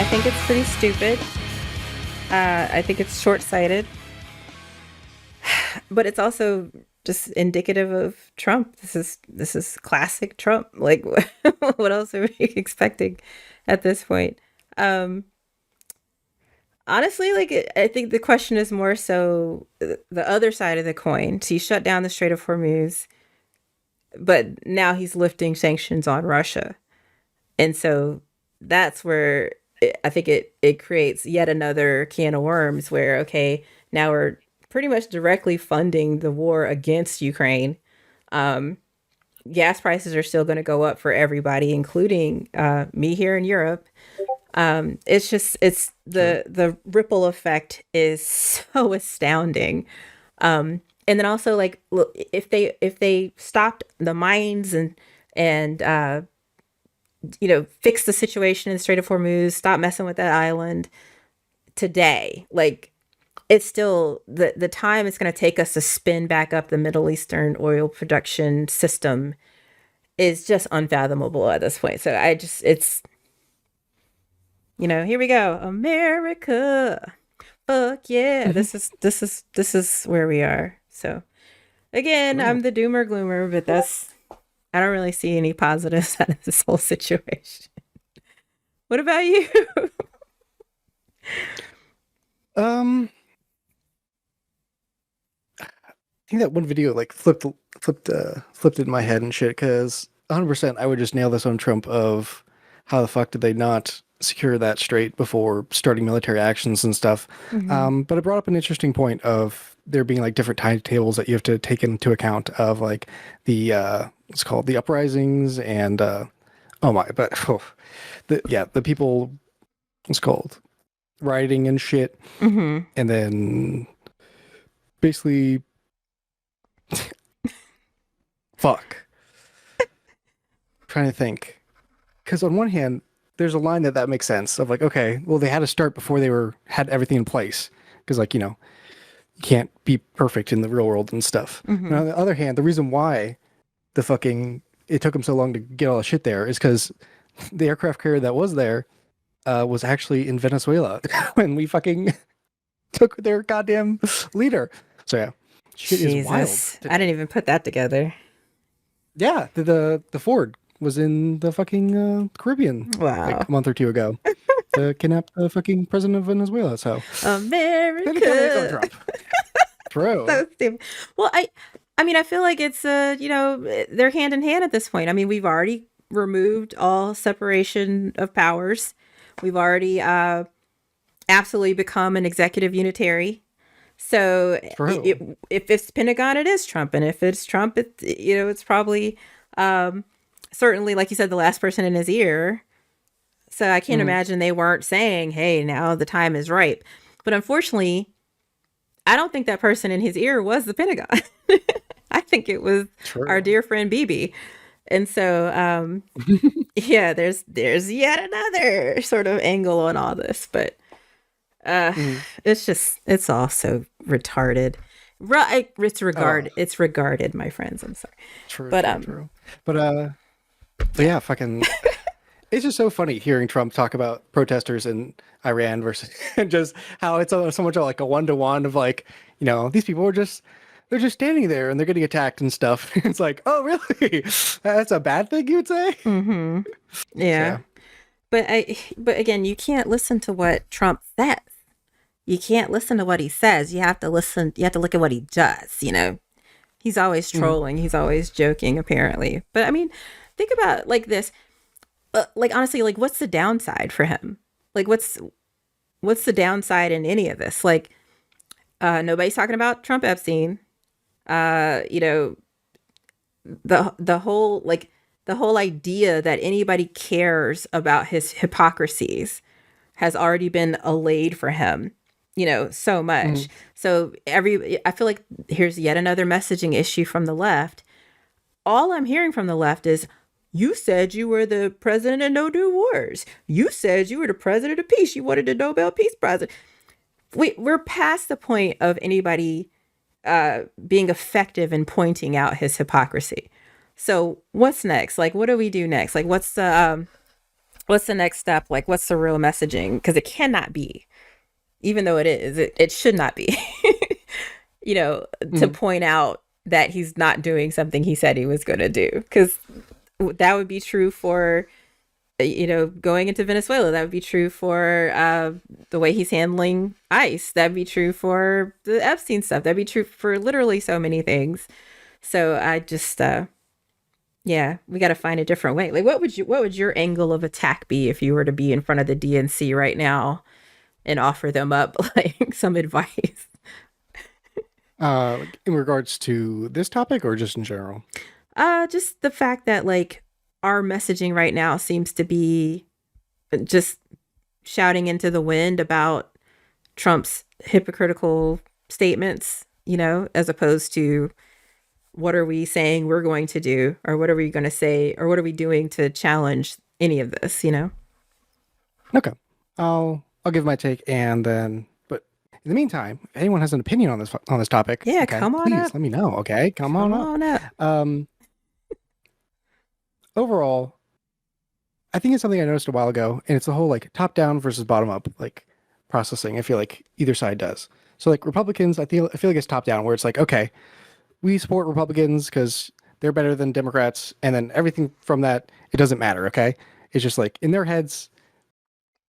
think it's pretty stupid. I think it's short-sighted, but it's also just indicative of Trump. This is classic Trump. Like, what else are we expecting at this point? Um, Honestly, I think the question is more so the other side of the coin. So he shut down the Strait of Hormuz, but now he's lifting sanctions on Russia. And so that's where I think it creates yet another can of worms where, okay, now we're pretty much directly funding the war against Ukraine. Um, Gas prices are still going to go up for everybody, including me here in Europe. It's just it's True. the ripple effect is so astounding. And then also, like, look, if they stopped the mines and fix the situation in the Strait of Hormuz, stop messing with that island today, like, it's still the time it's going to take us to spin back up the Middle Eastern oil production system is just unfathomable at this point. So I just it's here we go, America. Fuck yeah, this is where we are. So again, True. I'm the doomer gloomer, but I don't really see any positives out of this whole situation. What about you? Um, I think that one video like flipped in my head and shit because 100% I would just nail this on Trump of how the fuck did they not secure that straight before starting military actions and stuff. Hmm. But it brought up an interesting point of there being like different timetables that you have to take into account of like the it's called the uprisings and oh my, but the people, it's called rioting and shit, Hmm. and then basically fuck. Trying to think. Because on one hand, there's a line that makes sense of like, okay, well, they had to start before they had everything in place. Because like, you can't be perfect in the real world and stuff. And Hmm. on the other hand, the reason why it took them so long to get all the shit there is because the aircraft carrier that was there was actually in Venezuela when we fucking took their goddamn leader. So yeah, shit is wild. Jesus, I didn't even put that together. Yeah, the Ford was in the fucking Caribbean like Wow. a month or two ago to kidnap the fucking president of Venezuela. So then again, it's on America. Trump. True. So stupid. Well, I mean, I feel like it's they're hand in hand at this point. I mean, we've already removed all separation of powers. We've already absolutely become an executive unitary. So True. if it's Pentagon, it is Trump, and if it's Trump, it's probably um, certainly, like you said, the last person in his ear. So I can't Mm, imagine they weren't saying, "Hey, now the time is ripe." But unfortunately, I don't think that person in his ear was the Pentagon. I think it was our true. dear friend BB. And so, yeah, there's yet another sort of angle on all this, but uh, Mm. it's all so retarded. Oh, It's regarded, my friends. I'm sorry, true, but true, true. But yeah, fucking. It's just so funny hearing Trump talk about protesters in Iran versus and just how it's so much like a 1-to-1 of like, these people are they're just standing there and they're getting attacked and stuff. It's like, oh really? That's a bad thing you would say? mm-hmm. So Yeah, yeah. but again, you can't listen to what Trump says. You can't listen to what he says. You have to listen. You have to look at what he does. He's always Mhm. trolling. He's always joking, apparently. But I mean, think about it like this. Like, honestly, like, what's the downside for him? Like, what's the downside in any of this? Like, nobody's talking about Trump Epstein. Uh, you know, the whole idea that anybody cares about his hypocrisies has already been allayed for him, so much. Mhm. So I feel like here's yet another messaging issue from the left. All I'm hearing from the left is, you said you were the president of no new wars. You said you were the president of peace. You wanted the Nobel Peace Prize. We're past the point of anybody being effective in pointing out his hypocrisy. So what's next? Like, what do we do next? Like, what's the What's the next step? Like, what's the real messaging? Because it cannot be, even though it is, it should not be, to Mhm. point out that he's not doing something he said he was going to do. Because that would be true for, going into Venezuela. That would be true for the way he's handling ICE. That'd be true for the Epstein stuff. That'd be true for literally so many things. So I just, yeah, we got to find a different way. Like, what would your angle of attack be if you were to be in front of the DNC right now and offer them up like some advice? In regards to this topic or just in general? Just the fact that like our messaging right now seems to be just shouting into the wind about Trump's hypocritical statements, as opposed to what are we saying we're going to do, or what are we going to say, or what are we doing to challenge any of this? Okay. I'll give my take and then but in the meantime, if anyone has an opinion on this topic, Yeah, okay, come on please up. let me know. Okay. Come on Come up. on up. Um Overall, I think it's something I noticed a while ago, and it's the whole like top down versus bottom up like processing. I feel like either side does. So like Republicans, I feel like it's top down where it's like, okay, we support Republicans because they're better than Democrats, and then everything from that, it doesn't matter, okay? It's just like in their heads,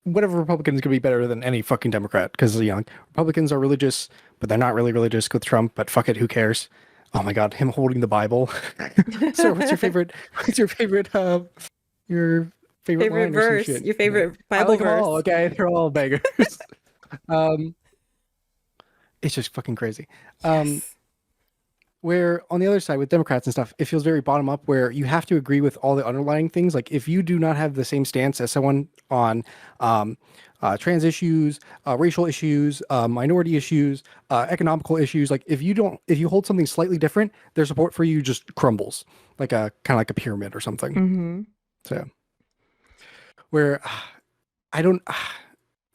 whatever Republican is going to be better than any fucking Democrat because Republicans are religious, but they're not really religious with Trump. But fuck it, who cares? Oh my God, him holding the Bible. Sir, what's your favorite? What's your favorite Favorite line or some verse, shit? your favorite I Bible like them verse. all. Okay, they're all bangers. um, it's just fucking crazy. Um, Yes. where on the other side with Democrats and stuff, it feels very bottom up where you have to agree with all the underlying things. Like if you do not have the same stance as someone on um, trans issues, racial issues, minority issues, economical issues, like if you hold something slightly different, their support for you just crumbles like a kind of like a pyramid or something. Mm-hmm. So where I don't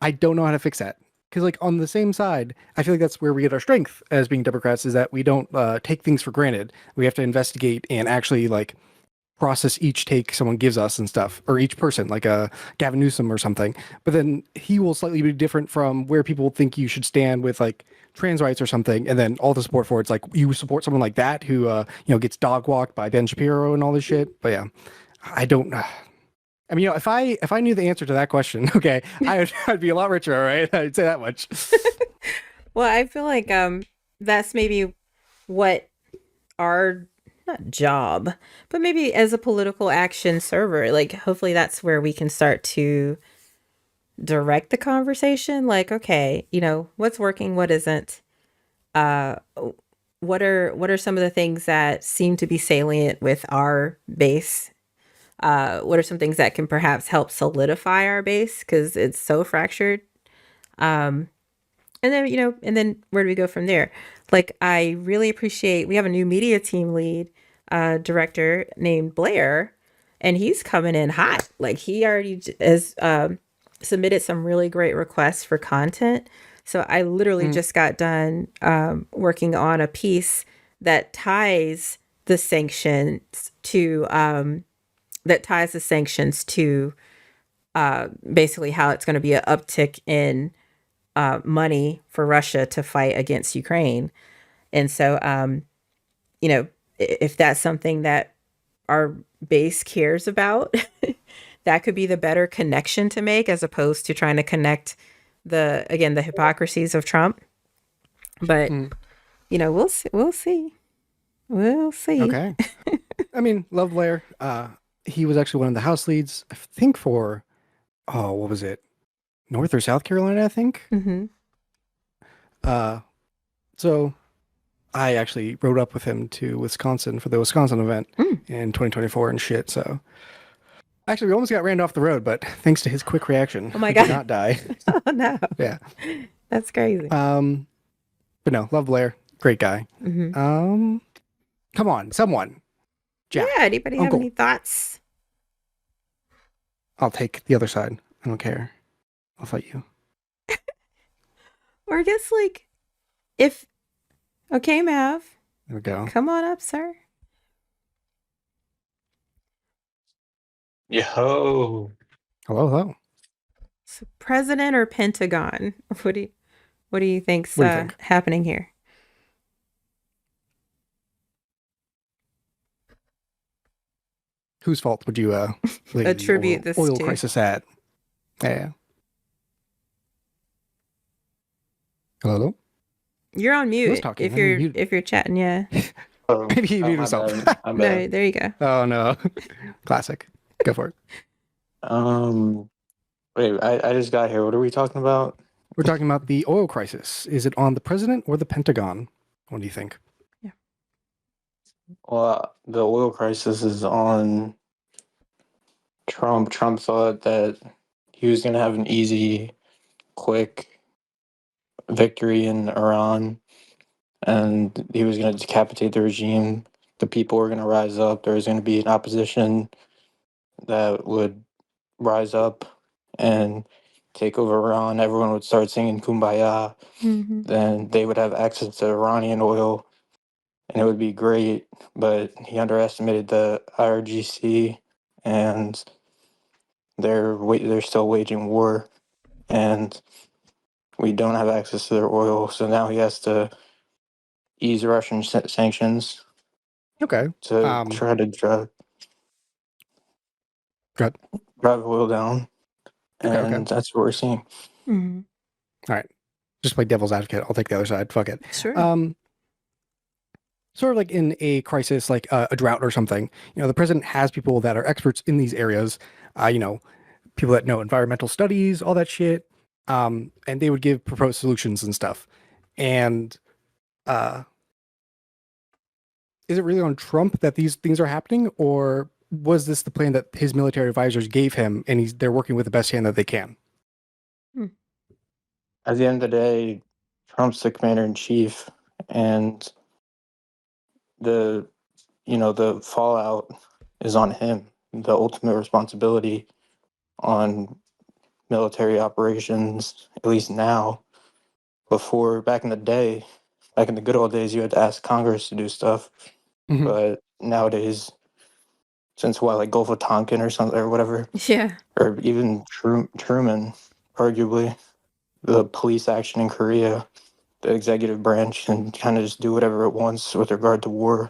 I don't know how to fix that. Because like on the same side, I feel like that's where we get our strength as being Democrats is that we don't take things for granted. We have to investigate and actually like process each take someone gives us and stuff, or each person, like Gavin Newsom or something. But then he will slightly be different from where people think you should stand with like trans rights or something, and then all the support for it's like you support someone like that who gets dog walked by Ben Shapiro and all this shit. But yeah, I don't. I mean, if I knew the answer to that question, okay, I'd be a lot richer, all right? I'd say that much. Well, I feel like that's maybe what our not job, but maybe as a political action server, like hopefully that's where we can start to direct the conversation. Like, okay, what's working, what isn't. Uh, what are some of the things that seem to be salient with our base? What are some things that can perhaps help solidify our base because it's so fractured? Um, and then where do we go from there? Like, I really appreciate we have a new media team lead director named Blair, and he's coming in hot. Like, he already has submitted some really great requests for content. So I literally Mm, just got done working on a piece that ties the sanctions to basically how it's going to be an uptick in money for Russia to fight against Ukraine. And so, if that's something that our base cares about, that could be the better connection to make as opposed to trying to connect the hypocrisies of Trump. But, mm. we'll see. We'll see. We'll see. Okay. I mean, Love Blair, he was actually one of the House leads, I think for, oh, what was it? North or South Carolina, I think. Hmm. Uh, so I actually rode up with him to Wisconsin for the Wisconsin event Mm. in 2024 and shit. So actually, we almost got ran off the road, but thanks to his quick reaction, Oh my we did God. not die. Oh no. Yeah. That's crazy. Um, but no, Love Blair, great guy. Hmm. Um, come on, someone, Yeah. Jack, Anybody have Uncle, any thoughts? I'll take the other side. I don't care. I'll fight you. Or I guess like if okay, Mav, There we go. come on up, sir. Yo, Hello, hello. So president or Pentagon? What do you think's What do you think? happening here? Whose fault would you lay the Attribute this oil to? crisis at? Yeah. Hello, hello. You're on He was mute talking. Maybe he muted. if you're chatting. Yeah. Maybe he muted My himself. bad. My No, bad. there you go. Oh no. Classic. Go for it. Um, Wait, I just got here. What are we talking about? We're talking about the oil crisis. Is it on the president or the Pentagon? What do you think? Yeah. Well, the oil crisis is on Trump. Trump thought that he was going to have an easy, quick victory in Iran, and he was going to decapitate the regime. The people were going to rise up. There was going to be an opposition that would rise up and take over Iran. Everyone would start singing Kumbaya. Hmm. Then they would have access to Iranian oil, and it would be great. But he underestimated the IRGC, and they're still waging war, and we don't have access to their oil. So now he has to ease Russian sanctions Okay. to try to Good. drive oil down, Okay, okay. and that's what we're seeing. Hmm. All right. Just play devil's advocate. I'll take the other side. Fuck it. Sure. Sort of like in a crisis, like a drought or something, the president has people that are experts in these areas, people that know environmental studies, all that shit, and they would give proposed solutions and stuff. And is it really on Trump that these things are happening, or was this the plan that his military advisors gave him, and they're working with the best hand that they can? At the end of the day, Trump's the commander in chief, and the the fallout is on him. The ultimate responsibility on military operations, at least now. Before, back in the day, back in the good old days, you had to ask Congress to do stuff. Mhm. But nowadays, since what, like Gulf of Tonkin or something or whatever, Yeah. or even Truman, arguably, the police action in Korea, the executive branch can kind of just do whatever it wants with regard to war.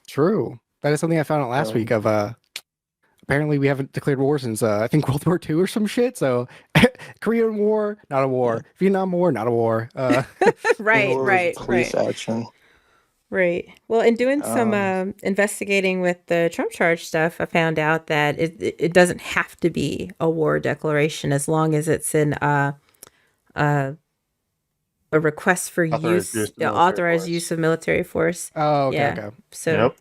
True. That is something I found out last week of apparently we haven't declared war since I think World War II or some shit. So Korean War, not a war. Yeah. Vietnam War, not a war. Right, War was right, police right. action. Right. Well, in doing some Um, investigating with the Trump charge stuff, I found out that it doesn't have to be a war declaration as long as it's in uh, a request for Authorized use use, of military authorized force. use of military force. Oh, okay, Yeah. okay. So, Yep.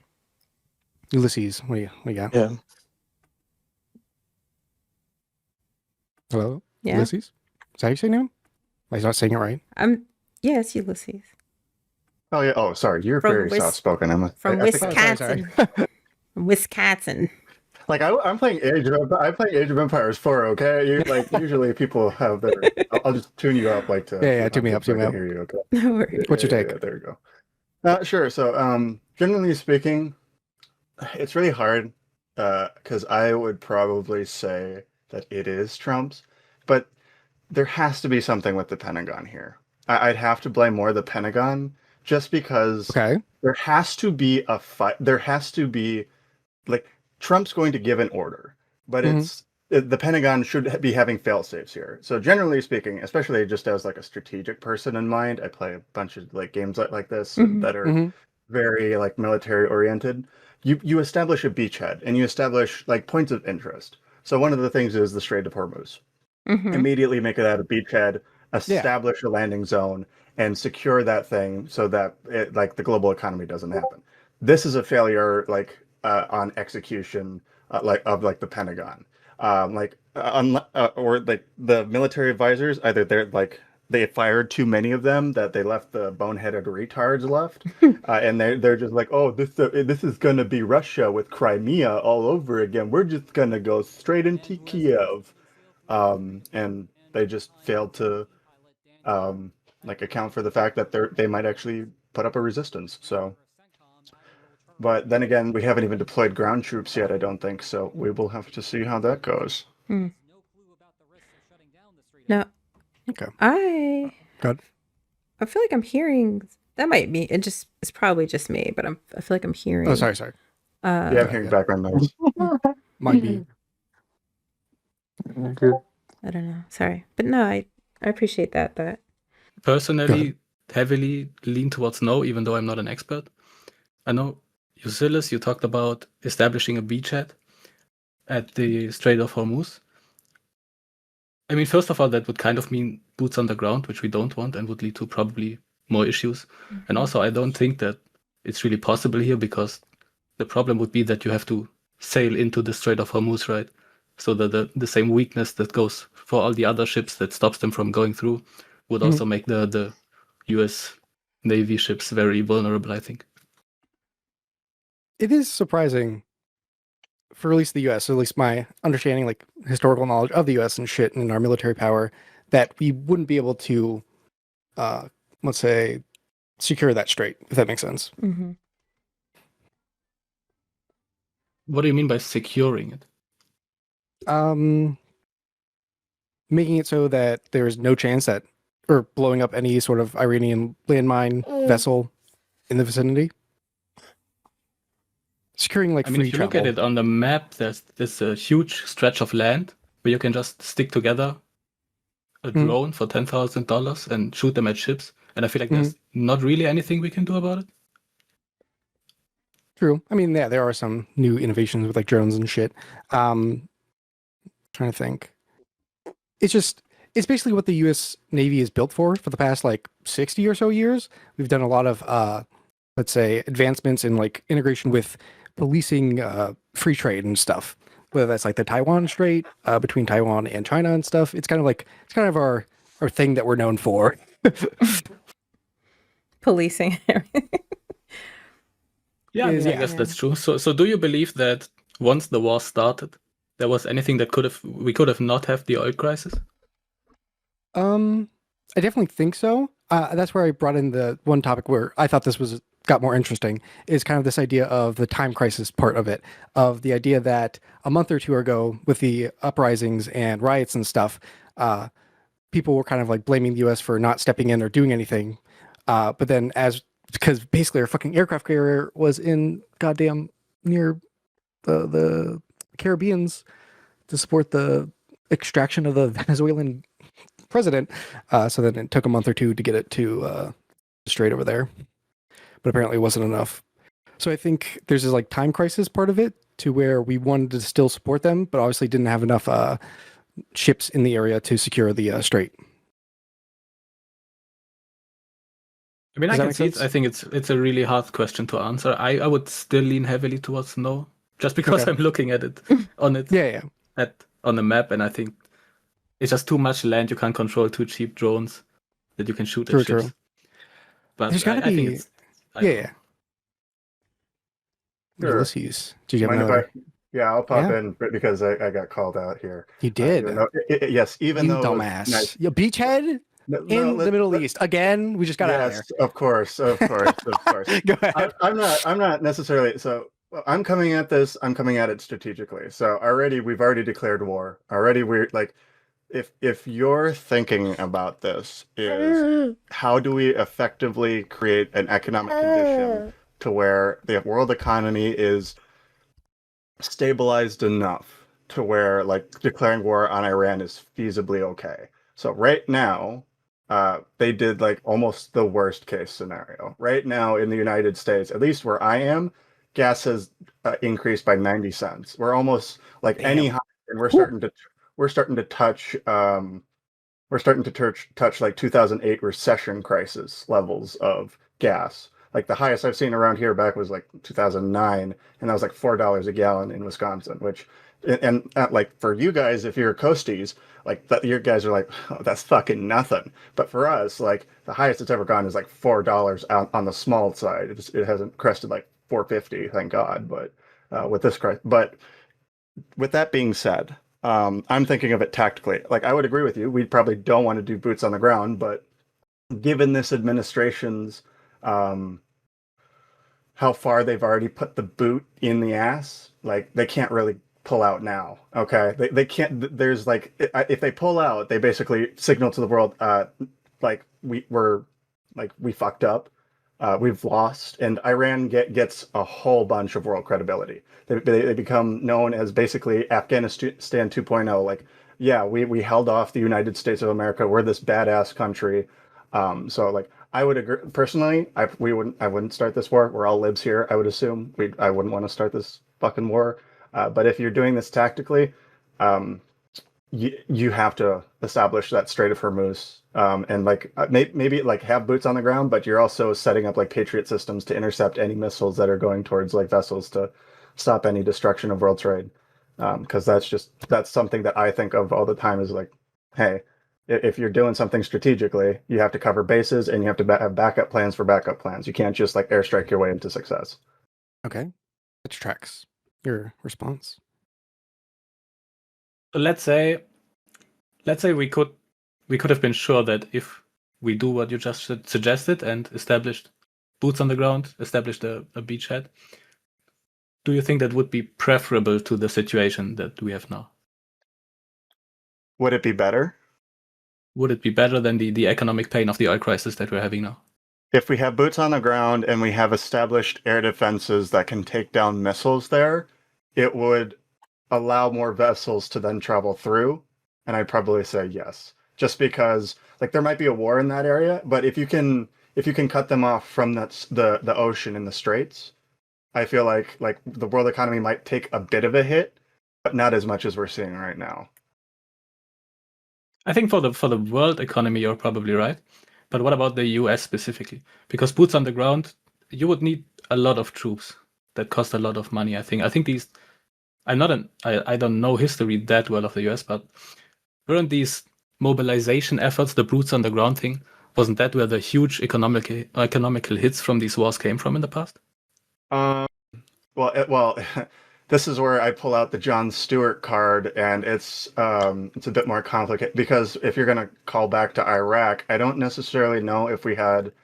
Ulysses, what do you got? yeah. Hello? yeah. Ulysses? Is that how you say your name? I was not saying it right. Yes, Ulysses. Oh yeah. Oh, sorry. You're From very soft spoken. from I think Wisconsin. Wisconsin. like I'm playing I'm playing Age of Empires 4. Okay. Usually people have their. I'll just tune you up like to. Yeah, tune me up, so I tune me can up. hear you. Okay. No worries. What's your take? Yeah, there you go. Sure. So, generally speaking, it's really hard because I would probably say that it is Trump's, but there has to be something with the Pentagon here. I'd have to blame more the Pentagon just because Okay. there has to be a fight. There has to be like Trump's going to give an order, but Mhm. the Pentagon should be having fail safes here. So generally speaking, especially just as like a strategic person in mind, I play a bunch of like games like this Mhm. that are Mhm. very like military oriented. You establish a beachhead and you establish like points of interest. So one of the things is the Strait of Hormuz. Mhm. Immediately make it out a beachhead, Yeah. establish a landing zone, and secure that thing so that it, like the global economy doesn't happen. This is a failure like on execution like of like the Pentagon. Or like the military advisors, either they're like they fired too many of them that they left the boneheaded retards left, and they're just like, oh, this is gonna be Russia with Crimea all over again. We're just gonna go straight into Kiev, and they just failed to like account for the fact that they might actually put up a resistance. So, but then again, we haven't even deployed ground troops yet. I don't think so. We will have to see how that goes. Hmm. No, Okay. I Good. I feel like I'm hearing that might be it's probably just me, but I feel like I'm hearing. Oh, sorry. Uh, Yeah, I'm hearing background noise. Might be. Good. I don't know. Sorry, but no, I appreciate that. That Personally, heavily lean towards no, even though I'm not an expert. I know, Eucylus, you talked about establishing a beachhead at the Strait of Hormuz. I mean, first of all, that would kind of mean boots on the ground, which we don't want and would lead to probably more issues. And also, I don't think that it's really possible here because the problem would be that you have to sail into the Strait of Hormuz, right? So that the same weakness that goes for all the other ships that stops them from going through would also make the US Navy ships very vulnerable, I think. It is surprising for at least the US, or at least my understanding, like historical knowledge of the US and shit and our military power, that we wouldn't be able to, let's say, secure that strait, if that makes sense. mm-hmm. What do you mean by securing it? Making it so that there is no chance that, or blowing up any sort of Iranian landmine vessel in the vicinity. Securing like I mean, free if you travel. look at it on the map, there's a huge stretch of land where you can just stick together a drone for $10,000 and shoot them at ships. And I feel like there's not really anything we can do about it. True. I mean, yeah, there are some new innovations with like drones and shit. Trying to think. It's basically what the U.S. Navy is built for the past like 60 or so years. We've done a lot of, let's say, advancements in like integration with policing free trade and stuff. Whether that's like the Taiwan Strait between Taiwan and China and stuff. It's kind of our thing that we're known for. Policing. Yeah, I guess that's true. So do you believe that once the war started, there was anything that we could have not have the oil crisis? I definitely think so. That's where I brought in the one topic where I thought this got more interesting, is kind of this idea of the time crisis part of it, of the idea that a month or two ago with the uprisings and riots and stuff, people were kind of like blaming the US for not stepping in or doing anything. But then because basically our fucking aircraft carrier was in goddamn near the Caribbeans to support the extraction of the Venezuelan president. So then it took a month or two to get it to straight over there. But apparently it wasn't enough. So I think there's this like time crisis part of it to where we wanted to still support them, but obviously didn't have enough ships in the area to secure the strait. I mean, Does I that can make see it. sense? I think it's a really hard question to answer. I would still lean heavily towards no, just because Okay. I'm looking at it on it Yeah. on the map, and I think it's just too much land. You can't control two cheap drones that you can shoot at ships. True. But There's gotta I think be- it's I don't know. Yeah. Sure. Ulysses. Did you have Mind if another? Yeah, I'll pop Yeah. in because I got called out here. You did. Even though, yes, even You though dumbass. nice. You beachhead in the Middle East. Again, we just got out of Yes, of course. there. Go ahead. I'm not necessarily so. I'm coming at it strategically. So we've already declared war. Already we're like, if your thinking about this is how do we effectively create an economic condition to where the world economy is stabilized enough to where like declaring war on Iran is feasibly okay. So right now, they did like almost the worst case scenario. Right now in the United States, at least where I am, gas has increased by 90 cents. We're almost like any high, and we're starting to touch like 2008 recession crisis levels of gas. Like the highest I've seen around here back was like 2009, and that was like $4 a gallon in Wisconsin. Which, and like for you guys, if you're coasties, like that, your guys are like, oh, that's fucking nothing. But for us, like the highest it's ever gone is like $4 out on the small side. It hasn't crested like 4.50, thank God. But with this crisis, but with that being said, I'm thinking of it tactically. Like I would agree with you, we probably don't want to do boots on the ground, but given this administration's how far they've already put the boot in the ass, like they can't really pull out now. Okay, they can't. There's like if they pull out, they basically signal to the world, like we fucked up. We've lost, and Iran gets a whole bunch of world credibility. They become known as basically Afghanistan 2.0. Like, yeah, we held off the United States of America. We're this badass country. So like, I would agree personally. I wouldn't start this war. We're all libs here. I would assume I wouldn't want to start this fucking war. But if you're doing this tactically, you have to establish that Strait of Hormuz, and like maybe like have boots on the ground, but you're also setting up like Patriot systems to intercept any missiles that are going towards like vessels to stop any destruction of world trade. Because that's something that I think of all the time is like, hey, if you're doing something strategically, you have to cover bases and you have to have backup plans for backup plans. You can't just like airstrike your way into success. Okay, which tracks your response? Let's say we could have been sure that if we do what you just suggested and established boots on the ground, established a beachhead, do you think that would be preferable to the situation that we have now? Would it be better? Would it be better than the economic pain of the oil crisis that we're having now? If we have boots on the ground and we have established air defenses that can take down missiles there, it would allow more vessels to then travel through. And I'd probably say yes, just because like there might be a war in that area, but if you can cut them off from the ocean and the straits, I feel like the world economy might take a bit of a hit, but not as much as we're seeing right now. I think for the world economy, you're probably right. But what about the US specifically? Because boots on the ground, you would need a lot of troops that cost a lot of money. I think these. I don't know history that well of the US, but weren't these mobilization efforts, the boots on the ground thing, wasn't that where the huge economical hits from these wars came from in the past? Well, this is where I pull out the Jon Stewart card, and it's a bit more complicated because if you're going to call back to Iraq, I don't necessarily know if we didn't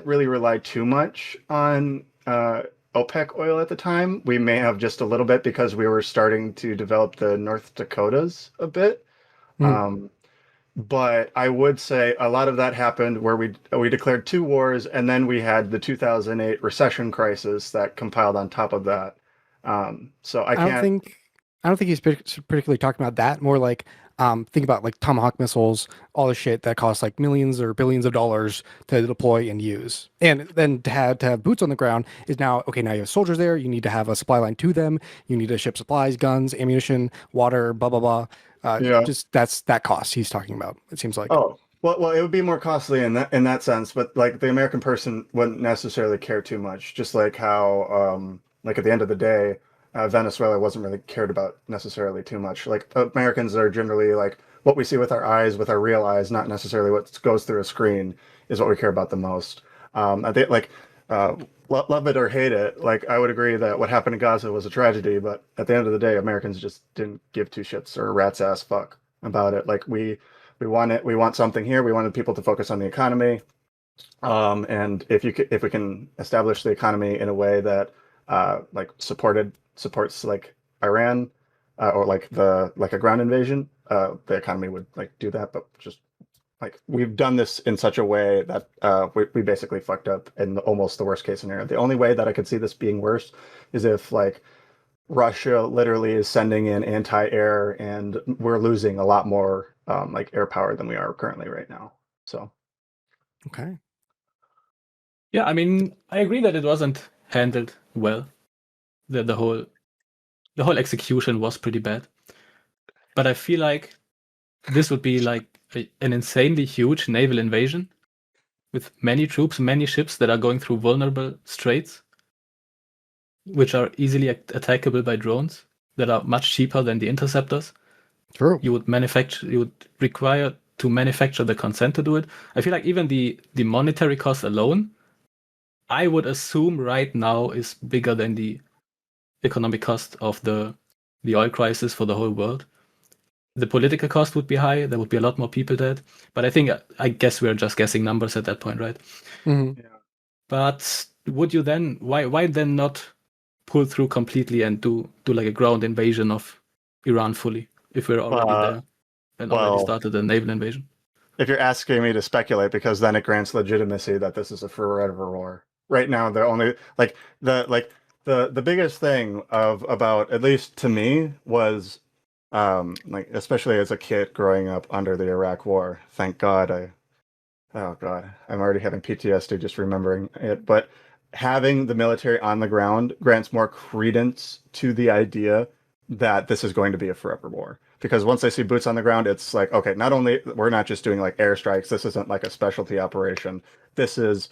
really rely too much on OPEC oil at the time. We may have just a little bit because we were starting to develop the North Dakotas a bit. But I would say a lot of that happened where we declared 2 wars, and then we had the 2008 recession crisis that compiled on top of that. So I don't think he's particularly talking about that. More like think about like Tomahawk missiles, all the shit that costs like millions or billions of dollars to deploy and use. And then to have boots on the ground is now, okay, now you have soldiers there. You need to have a supply line to them. You need to ship supplies, guns, ammunition, water, blah, blah, blah. Just that cost he's talking about, it seems like. Oh, well, it would be more costly in that sense, but like the American person wouldn't necessarily care too much. Just like how, like at the end of the day, Venezuela wasn't really cared about necessarily too much. Like Americans are generally like what we see with our eyes, with our real eyes, not necessarily what goes through a screen is what we care about the most. I think like love it or hate it, like I would agree that what happened in Gaza was a tragedy, but at the end of the day, Americans just didn't give 2 shits or a rat's ass fuck about it. Like we want something here. We wanted people to focus on the economy, and if we can establish the economy in a way that like supports like Iran or like a ground invasion, the economy would like do that. But just like we've done this in such a way that we basically fucked up in almost the worst case scenario. The only way that I could see this being worse is if like Russia literally is sending in anti-air and we're losing a lot more like air power than we are currently right now. So okay. Yeah, I mean, I agree that it wasn't handled well. The whole execution was pretty bad. But I feel like this would be like an insanely huge naval invasion with many troops, many ships that are going through vulnerable straits, which are easily attackable by drones that are much cheaper than the interceptors. True. You would require to manufacture the consent to do it. I feel like even the monetary cost alone, I would assume right now is bigger than the economic cost of the oil crisis for the whole world. The political cost would be high. There would be a lot more people dead. But I guess we're just guessing numbers at that point, right? Mm-hmm. Yeah. But would you then, why then not pull through completely and do like a ground invasion of Iran fully if we're already there and already started a naval invasion? If you're asking me to speculate, because then it grants legitimacy that this is a forever war. Right now, the only the biggest thing about, at least to me, was like, especially as a kid growing up under the Iraq War. Thank God oh God, I'm already having PTSD just remembering it. But having the military on the ground grants more credence to the idea that this is going to be a forever war. Because once they see boots on the ground, it's like, okay, not only we're not just doing like airstrikes. This isn't like a specialty operation. This is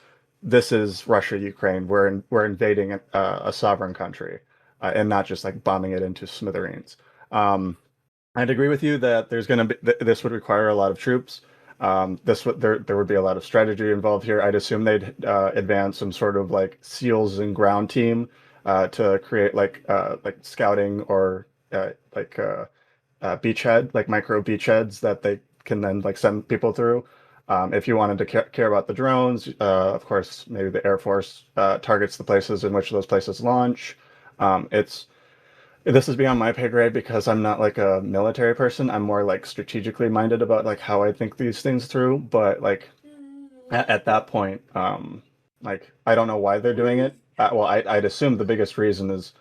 Russia, Ukraine. We're invading a sovereign country, and not just like bombing it into smithereens. I'd agree with you that there's going to be this would require a lot of troops. There would be a lot of strategy involved here. I'd assume they'd advance some sort of like SEALs and ground team to create like scouting or beachhead, like micro beachheads that they can then like send people through. If you wanted to care about the drones, of course, maybe the Air Force targets the places in which those places launch. This is beyond my pay grade because I'm not like a military person. I'm more like strategically minded about like how I think these things through. But like at that point, like I don't know why they're doing it. Well, I'd assume the biggest reason is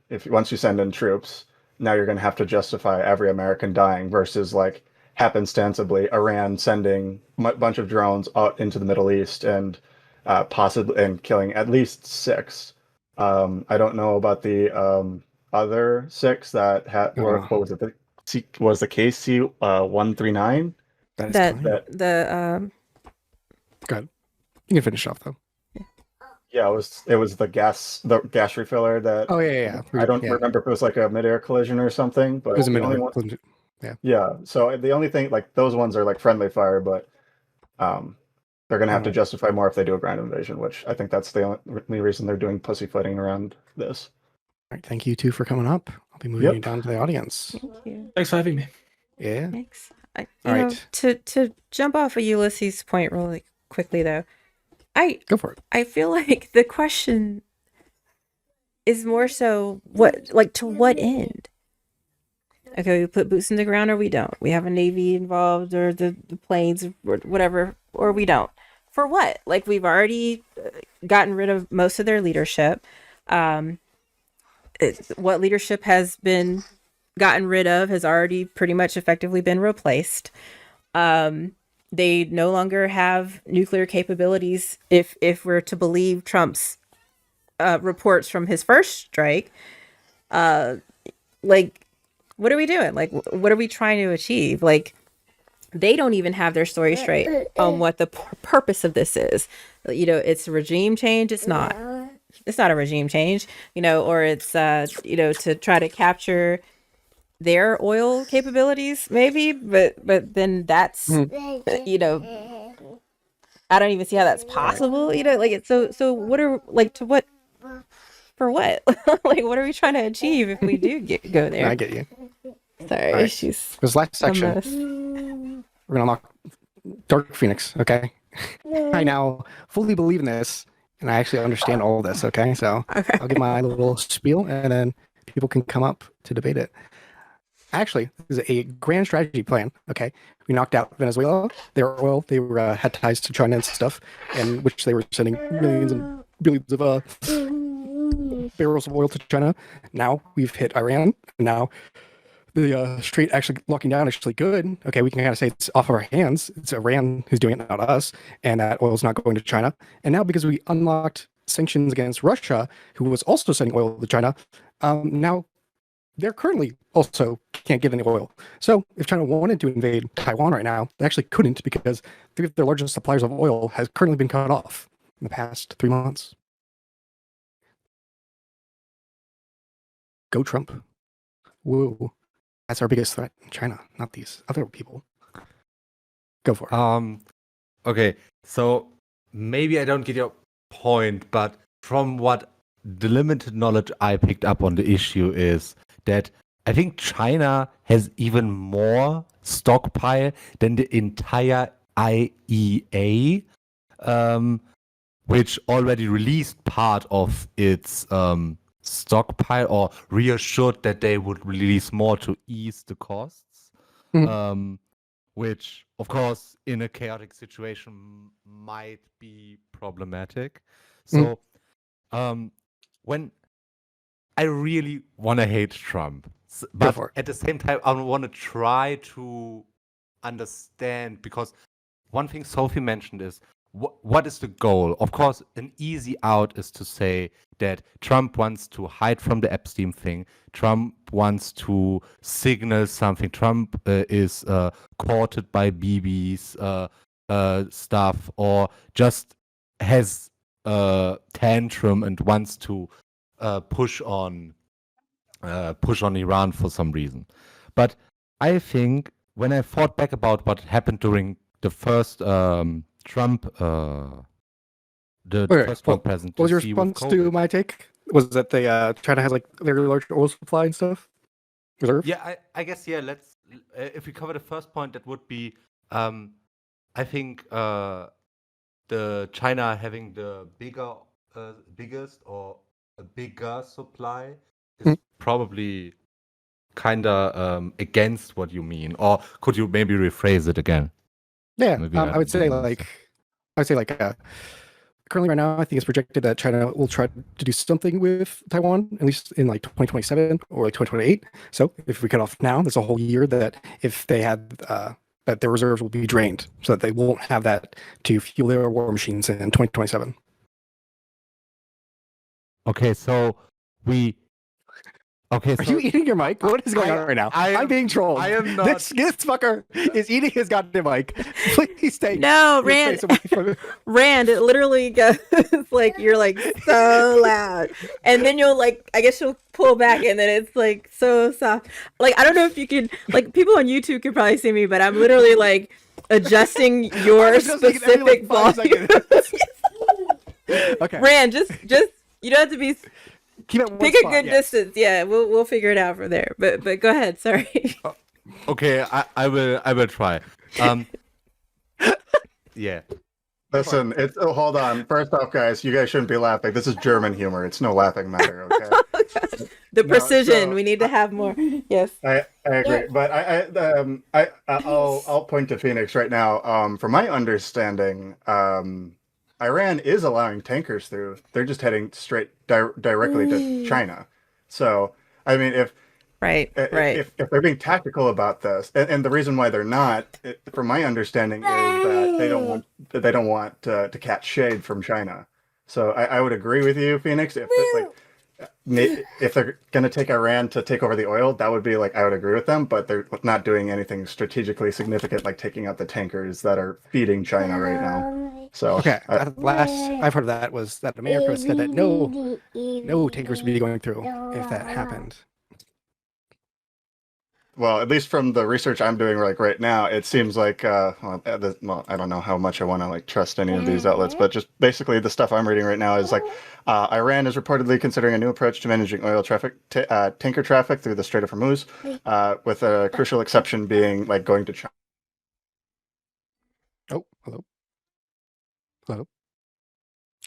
if once you send in troops, now you're going to have to justify every American dying versus like happenstancely Iran sending a bunch of drones out into the Middle East and possibly and killing at least 6. I don't know about the other 6 that had. What was it? Was the KC 139? The Go ahead. You can finish off though. Yeah, it was the gas refiller that. Oh yeah. I don't remember if it was like a midair collision or something, but It was a the midair only collision. Yeah. So the only thing, like those ones are like friendly fire, but they're gonna have to justify more if they do a ground invasion, which I think that's the only reason they're doing pussyfooting around this. All right, thank you two for coming up. I'll be moving you down to the audience. Thank you. Thanks for having me. Yeah. Thanks. All right. To jump off of Ulysses' point really quickly though, Go for it. I feel like the question is more so to what end? Okay, we put boots in the ground or we don't. We have a Navy involved or the planes or whatever, or we don't. For what? Like, we've already gotten rid of most of their leadership. What leadership has been gotten rid of has already pretty much effectively been replaced. They no longer have nuclear capabilities if we're to believe Trump's reports from his first strike. Like, what are we doing? Like, what are we trying to achieve? Like, they don't even have their story straight on what the purpose of this is. You know, it's a regime change. It's not. It's not a regime change, or it's, to try to capture their oil capabilities, maybe. But then that's, I don't even see how that's possible. Like it's so what are like to what for what? Like, what are we trying to achieve if we do go there? I get you. Sorry, Right. she's This last section, a mess. we're gonna unlock Dark Phoenix. Okay. I now fully believe in this, and I actually understand all of this. Okay, so I'll give my little spiel, and then people can come up to debate it. Actually, this is a grand strategy plan. Okay, we knocked out Venezuela. Their oil, they were had ties to China and stuff, and which they were sending millions and billions of barrels of oil to China. Now we've hit Iran. And now the strait actually locking down actually good. Okay, we can kind of say it's off of our hands. It's Iran who's doing it, not us, and that oil's not going to China. And now because we unlocked sanctions against Russia, who was also sending oil to China, now they're currently also can't get any oil. So if China wanted to invade Taiwan right now, they actually couldn't because 3 of their largest suppliers of oil has currently been cut off in the past 3 months. Go Trump. Woo. That's our biggest threat in China, not these other people. Go for it. Okay, so maybe I don't get your point, but from what the limited knowledge I picked up on the issue is that I think China has even more stockpile than the entire IEA, which already released part of its stockpile or reassured that they would release more to ease the costs, which, of course, in a chaotic situation might be problematic. So, when I really want to hate Trump, but at the same time, I want to try to understand, because one thing Sophie mentioned is what is the goal? Of course, an easy out is to say that Trump wants to hide from the Epstein thing. Trump wants to signal something. Trump is courted by Bibi's stuff, or just has a tantrum and wants to push on Iran for some reason. But I think when I thought back about what happened during the first Trump, first Trump presidency, what was your response to my take? Was that they China has like very large oil supply and stuff? Reserve? Yeah, I guess, yeah. Let's if we cover the first point, that would be I think the China having the biggest or a bigger supply is probably kind of against what you mean. Or could you maybe rephrase it again? Yeah, I would say currently right now, I think it's projected that China will try to do something with Taiwan, at least in like 2027 or like 2028. So if we cut off now, that's a whole year that if they had that their reserves will be drained, so that they won't have that to fuel their war machines in 2027. Okay, so we. Okay, Are you eating your mic? What is going on right now? I'm being trolled. I am not. This fucker is eating his goddamn mic. Please take No, your Rand. face away from it. Rand, it literally goes like you're like so loud, and then you'll like, I guess you'll pull back, and then it's like so soft. Like, I don't know if you could, like, people on YouTube could probably see me, but I'm literally like adjusting your specific volume. Okay, Rand, just you don't have to be. keep it Pick a good distance. Yeah, we'll figure it out from there. But go ahead. Sorry. Okay, I will try. Yeah. Listen, hold on. First off, guys, you guys shouldn't be laughing. This is German humor. It's no laughing matter, okay? The precision. We need to have more. Yes. I agree, but I'll point to Phoenix right now. From my understanding, Iran is allowing tankers through. They're just heading straight directly to China. So, I mean, if they're being tactical about this, and the reason why they're not, from my understanding, is that they don't want to catch shade from China. So I would agree with you, Phoenix. If they're going to take Iran to take over the oil, that would be like, I would agree with them, but they're not doing anything strategically significant, like taking out the tankers that are feeding China right now. So okay, last I've heard of that was that America said that no tankers would be going through if that happened. Well, at least from the research I'm doing like right now, it seems like I don't know how much I want to like trust any of these outlets, but just basically the stuff I'm reading right now is like Iran is reportedly considering a new approach to managing oil traffic, tanker traffic through the Strait of Hormuz, with a crucial exception being like going to China. Oh, hello.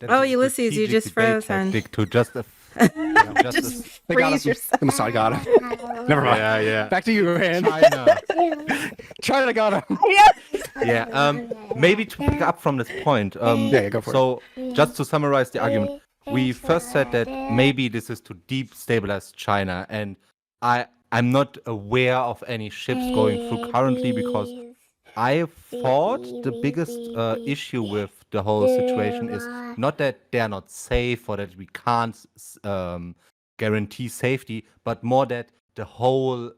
Oh, Ulysses, you just froze, hon. To just just freeze yourself. The Mossad got him. Never mind. Yeah. Back to you, Rand. China got him. Yeah. Maybe to pick up from this point. Yeah, go for it. So, just to summarize the argument, we first said that maybe this is to destabilize China, and I'm not aware of any ships going through currently, because I thought the biggest issue with the whole situation is not that they're not safe or that we can't guarantee safety, but more that the whole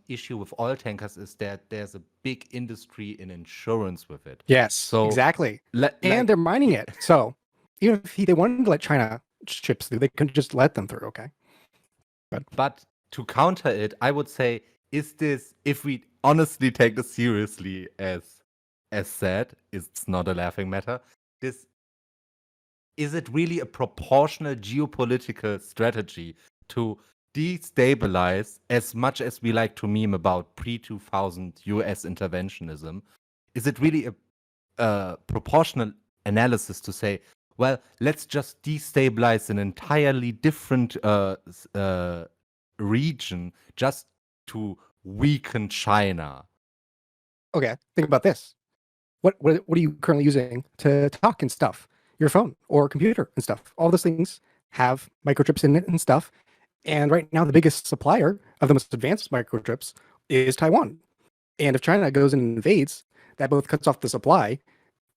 issue with oil tankers is that there's a big industry in insurance with it. Yes, so exactly. And they're mining it. So even if they wanted to let China ships through, they could just let them through, okay? But to counter it, I would say, is this, if we honestly take this seriously, as said, it's not a laughing matter, is it really a proportional geopolitical strategy to destabilize, as much as we like to meme about pre-2000 US interventionism? Is it really a proportional analysis to say, well, let's just destabilize an entirely different region just to weaken China. Okay, think about this. What are you currently using to talk and stuff? Your phone or computer and stuff. All those things have microchips in it and stuff. And right now, the biggest supplier of the most advanced microchips is Taiwan. And if China goes and invades, that both cuts off the supply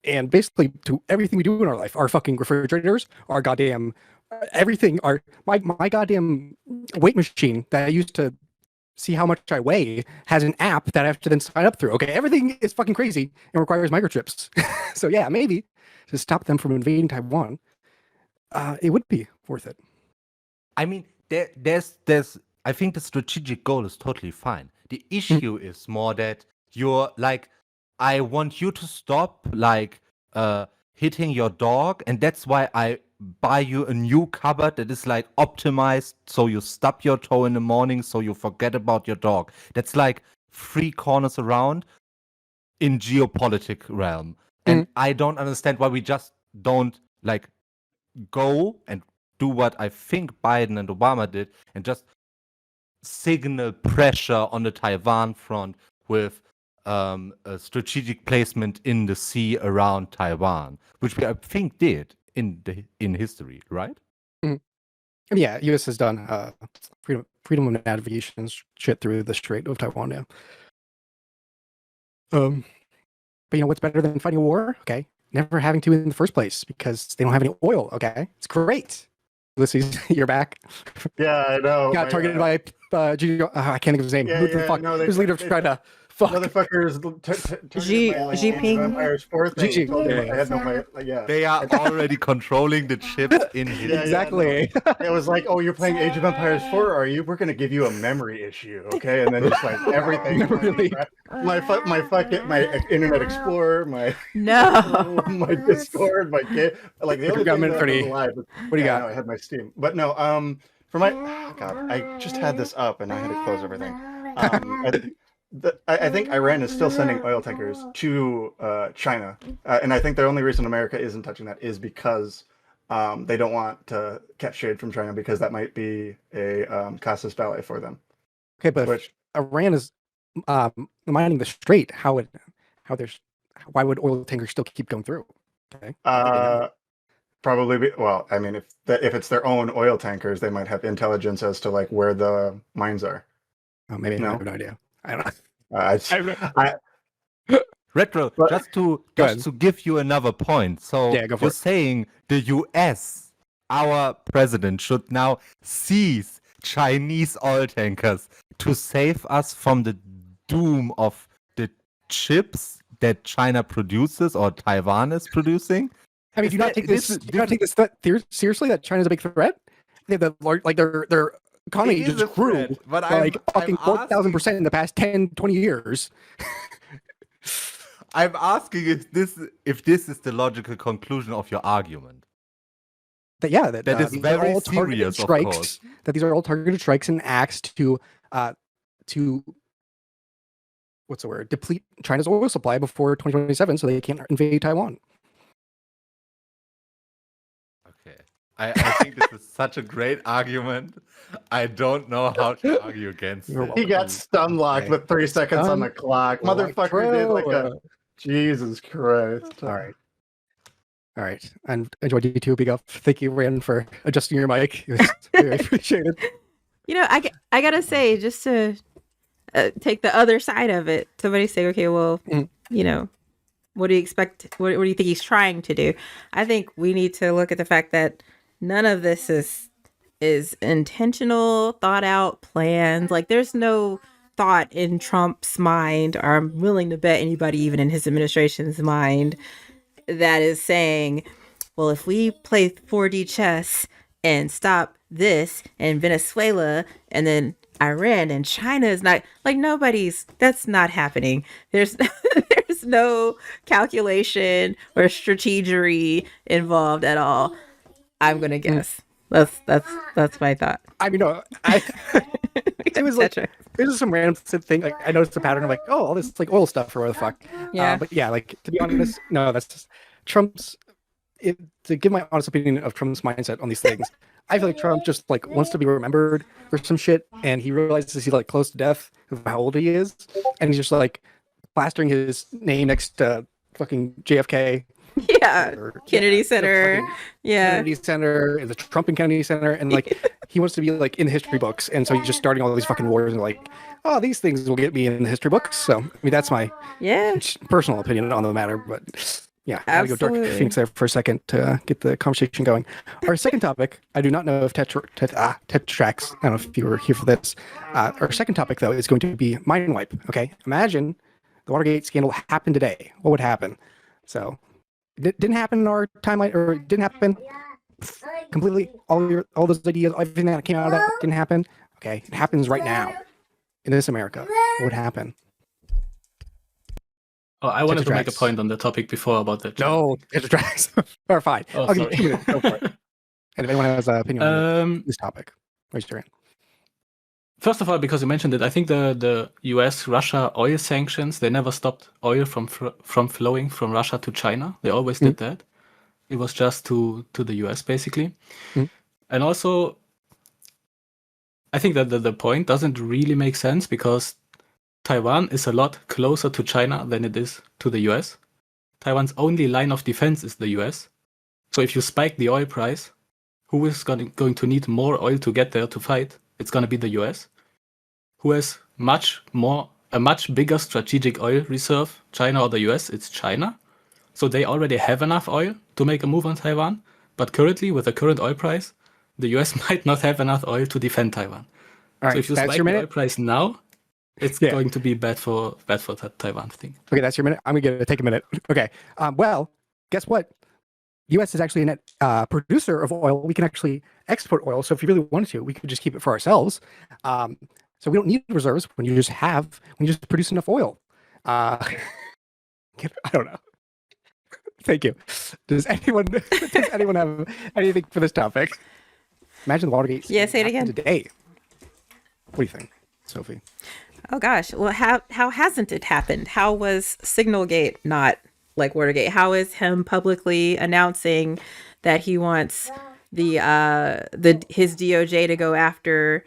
and basically to everything we do in our life, our fucking refrigerators, our goddamn everything, my goddamn weight machine that I used to see how much I weigh has an app that I have to then sign up through. Okay, everything is fucking crazy and requires microchips. So yeah, maybe to stop them from invading Taiwan, it would be worth it. I mean, there's I think the strategic goal is totally fine. The issue is more that you're like, I want you to stop like hitting your dog, and that's why I buy you a new cupboard that is like optimized so you stub your toe in the morning so you forget about your dog. That's like 3 corners around in geopolitic realm. And I don't understand why we just don't like go and do what I think Biden and Obama did and just signal pressure on the Taiwan front with a strategic placement in the sea around Taiwan, which we I think did in history, right? Yeah, U.S. has done freedom of navigation shit through the Strait of Taiwan. Yeah. But you know what's better than fighting a war? Okay, never having to in the first place because they don't have any oil. Okay, it's great. Ulysses, you're back. Yeah, I know. Got targeted by I can't think of his name. Who the fuck? No, Who's the leader of China? Fuck. Motherfuckers. Xi Jinping. I had no yeah. They are already controlling the chips in his. Yeah, Exactly. No. It was like, oh, you're playing Age of Empires 4, are you? We're gonna give you a memory issue, okay? And then just like everything. Really? My Internet Explorer, my my Discord, my game. Like the only thing that was alive. What do you got? No, I had my Steam, but no. For my God, I just had this up and I had to close everything. I think Iran is still sending oil tankers to China, and I think the only reason America isn't touching that is because they don't want to catch shade from China because that might be a casus belli for them. Okay, but if Iran is mining the strait, why would oil tankers still keep going through? Okay. Probably well, I mean, if it's their own oil tankers, they might have intelligence as to like where the mines are. Oh, maybe I have no idea. I don't know. Retro, just to give you another point. So you're saying the US, our president, should now seize Chinese oil tankers to save us from the doom of the chips that China produces or Taiwan is producing? I mean, do you not take this threat seriously? That China's a big threat. Their economy just grew like fucking 4,000% in the past 10, 20 years. I'm asking if this is the logical conclusion of your argument. That is very serious, of course. That these are all targeted strikes and acts to what's the word? Deplete China's oil supply before 2027, so they can't invade Taiwan. I think this is such a great argument. I don't know how to argue against it. He got stun locked with 3 seconds on the clock. Motherfucker did like a Jesus Christ. All right. And enjoy D2 big up. Thank you, Rand, for adjusting your mic. It was very appreciated. You know, I gotta say, just to take the other side of it, somebody say, okay, well, you know, what do you expect? What do you think he's trying to do? I think we need to look at the fact that none of this is intentional, thought out plans. Like there's no thought in Trump's mind, or I'm willing to bet anybody even in his administration's mind, that is saying, well, if we play 4D chess and stop this and Venezuela and then Iran and China is not, like, that's not happening. There's no calculation or strategery involved at all. I'm gonna guess. That's my thought. I mean, no, it was like this is some random thing. Like I noticed a pattern of like, oh, all this like oil stuff or what the fuck. Yeah. But yeah, like to be honest, no, that's just Trump's to give my honest opinion of Trump's mindset on these things, I feel like Trump just like wants to be remembered for some shit, and he realizes he's like close to death of how old he is, and he's just like plastering his name next to fucking JFK. Yeah, Kennedy Center. Yeah, Kennedy Center, the Trump and Kennedy Center, and like he wants to be like in the history books, and so he's just starting all these fucking wars and like, oh, these things will get me in the history books. So I mean, that's my personal opinion on the matter, but yeah, I gotta go Dark Phoenix there for a second to get the conversation going. Our second topic, I do not know if Tetrax, I don't know if you were here for this. Our second topic though is going to be mind wipe. Okay, imagine the Watergate scandal happened today. What would happen? So. It didn't happen in our timeline, or it didn't happen completely. All those ideas, everything that came out of that didn't happen. Okay, it happens right now in this America. What would happen? Oh, I wanted to make a point on the topic before about that. No, Tetrax. Or fine. Oh, I'll give you 2 minutes. Go for it. And if anyone has an opinion on this topic, raise your hand. First of all, because you mentioned it, I think the US-Russia oil sanctions, they never stopped oil from flowing from Russia to China. They always did that. It was just to the US, basically. And also, I think that the point doesn't really make sense because Taiwan is a lot closer to China than it is to the US. Taiwan's only line of defense is the US. So if you spike the oil price, who is going to need more oil to get there to fight? It's going to be the US, who has a much bigger strategic oil reserve, China or the US. It's China. So they already have enough oil to make a move on Taiwan. But currently, with the current oil price, the US might not have enough oil to defend Taiwan. All right, so if you spike the oil price now, it's going to be bad for the Taiwan thing. Okay, that's your minute. I'm going to take a minute. Okay. Well, guess what? U.S. is actually a net producer of oil. We can actually export oil. So if you really wanted to, we could just keep it for ourselves. So we don't need reserves when you just produce enough oil. I don't know. Thank you. Does anyone have anything for this topic? Imagine the Watergate. Yeah, say it again. Today. What do you think, Sophie? Oh gosh. Well, how hasn't it happened? How was Signalgate not like Watergate? How is him publicly announcing that he wants his DOJ to go after,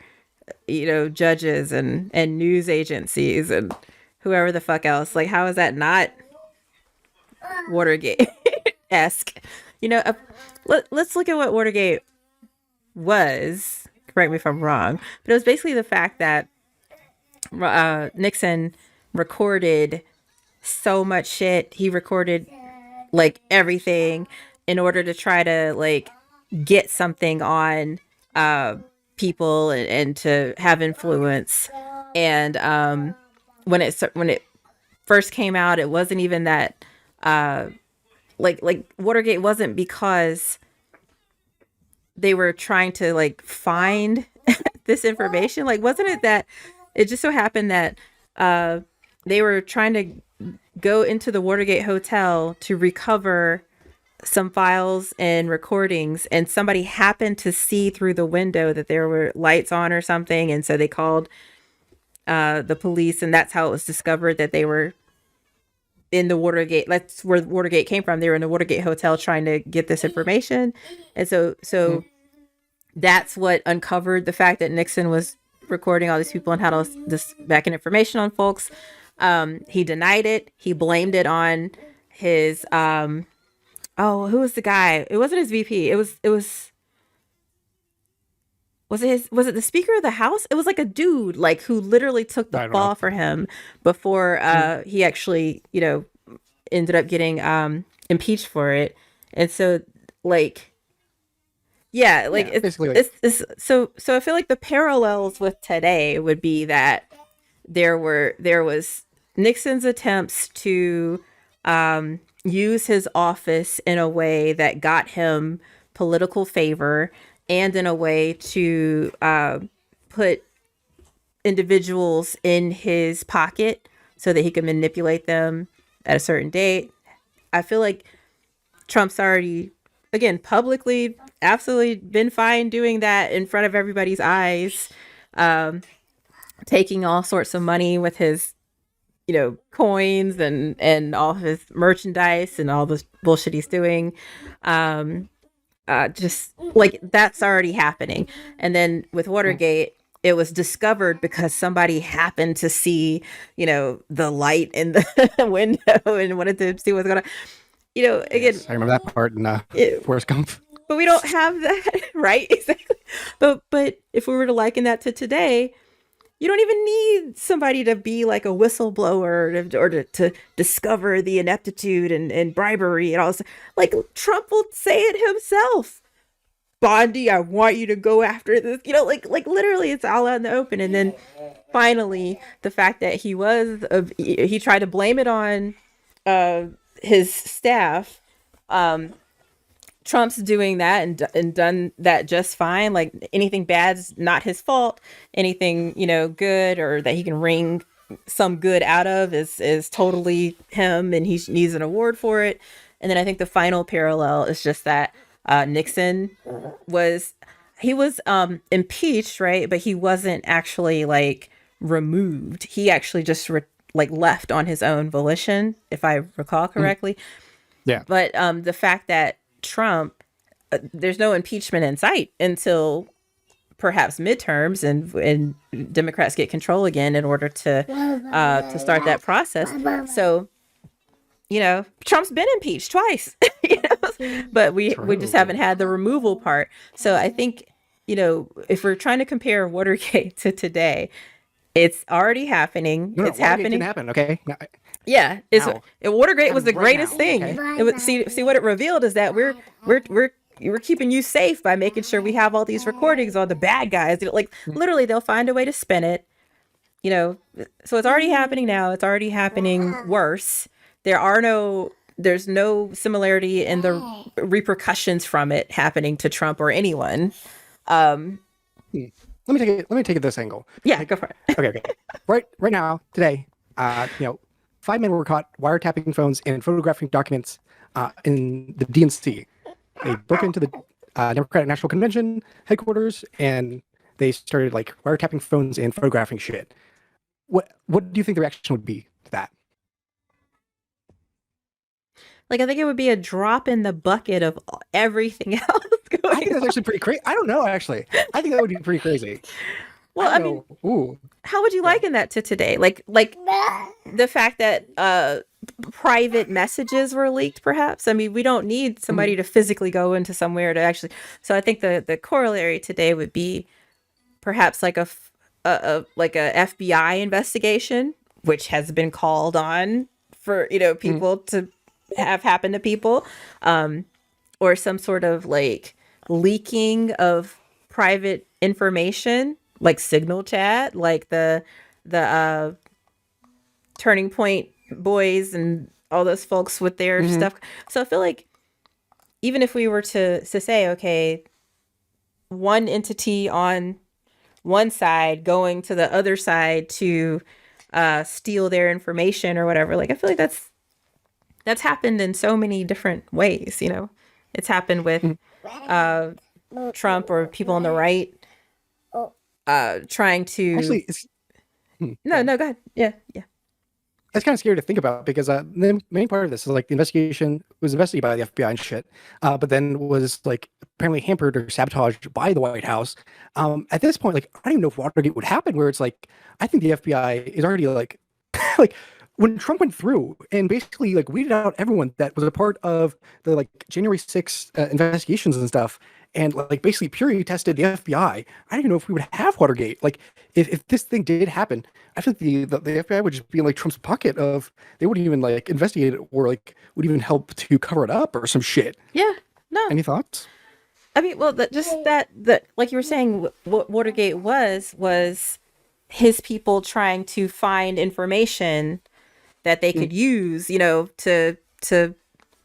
judges and news agencies and whoever the fuck else? Like, how is that not Watergate-esque? Let's look at what Watergate was. Correct me if I'm wrong, but it was basically the fact that Nixon recorded so much shit. He recorded like everything in order to try to like get something on people and to have influence. And when it first came out, it wasn't even that like Watergate wasn't because they were trying to like find this information. Like, wasn't it that it just so happened that they were trying to go into the Watergate hotel to recover some files and recordings, and somebody happened to see through the window that there were lights on or something, and so they called the police, and that's how it was discovered that they were in the Watergate. That's where Watergate came from. They were in the Watergate hotel trying to get this information, and so that's what uncovered the fact that Nixon was recording all these people and had all this back end information on folks. He denied it. He blamed it on his who was the guy? It wasn't his VP. Was it the Speaker of the House? It was like a dude like who literally took the fall for him before he actually, ended up getting impeached for it. And so like so I feel like the parallels with today would be that there was Nixon's attempts to use his office in a way that got him political favor and in a way to put individuals in his pocket so that he could manipulate them at a certain date. I feel like Trump's already, again, publicly absolutely been fine doing that in front of everybody's eyes, taking all sorts of money with his coins and all his merchandise and all this bullshit he's doing. Just like that's already happening. And then with Watergate, it was discovered because somebody happened to see, the light in the window and wanted to see what's going on. Again, Yes, I remember that part in Forrest Gump. but we don't have that, right? Exactly. But if we were to liken that to today, you don't even need somebody to be like a whistleblower or to discover the ineptitude and bribery and all this. Like Trump will say it himself. Bondi, I want you to go after this. Like literally, it's all out in the open. And then finally, the fact that he tried to blame it on his staff. Trump's doing that and done that just fine. Like anything bad's not his fault. Anything, good or that he can wring some good out of is totally him, and he needs an award for it. And then I think the final parallel is just that Nixon was impeached, right? But he wasn't actually like removed. He actually just left on his own volition, if I recall correctly. Yeah. But the fact that Trump, there's no impeachment in sight until perhaps midterms and Democrats get control again in order to start that process. So, Trump's been impeached twice, but we just haven't had the removal part. So I think, if we're trying to compare Watergate to today, it's already happening. No, it's Watergate happening. didn't happen, okay? No, Yeah, Watergate was the Right greatest now, thing. okay? It was, see what it revealed is that we're keeping you safe by making sure we have all these recordings on the bad guys. Literally, they'll find a way to spin it. So it's already happening now. It's already happening worse. There's no similarity in the repercussions from it happening to Trump or anyone. Let me take it this angle. Yeah, go for it. Okay. Right now, today, 5 men were caught wiretapping phones and photographing documents in the DNC. They broke into the Democratic National Convention headquarters and they started like wiretapping phones and photographing shit. What do you think the reaction would be to that? I think it would be a drop in the bucket of everything else I think that's actually pretty crazy. I don't know, actually. I think that would be pretty crazy. Well, I mean, how would you liken that to today? Like the fact that private messages were leaked, perhaps? I mean, we don't need somebody to physically go into somewhere to actually. So I think the corollary today would be perhaps like a FBI investigation, which has been called on for people to have happened to people, or some sort of like leaking of private information, like signal chat, like the Turning Point boys and all those folks with their stuff. So I feel like even if we were to say, okay, one entity on one side going to the other side to steal their information or whatever, like I feel like that's happened in so many different ways. It's happened with Trump or people on the right trying to actually, no, go ahead. Yeah. It's kind of scary to think about because the main part of this is like the investigation was investigated by the FBI and shit, but then was like apparently hampered or sabotaged by the White House. At this point, like I don't even know if Watergate would happen, where it's like I think the FBI is already like like when Trump went through and basically like weeded out everyone that was a part of the like January 6th investigations and stuff, and like basically purely tested the FBI. I don't even know if we would have Watergate. Like if this thing did happen, I think the FBI would just be in like Trump's pocket of they wouldn't even like investigate it or like would even help to cover it up or some shit. Yeah. No. Any thoughts? I mean, well, that like you were saying, what Watergate was his people trying to find information that they could use, to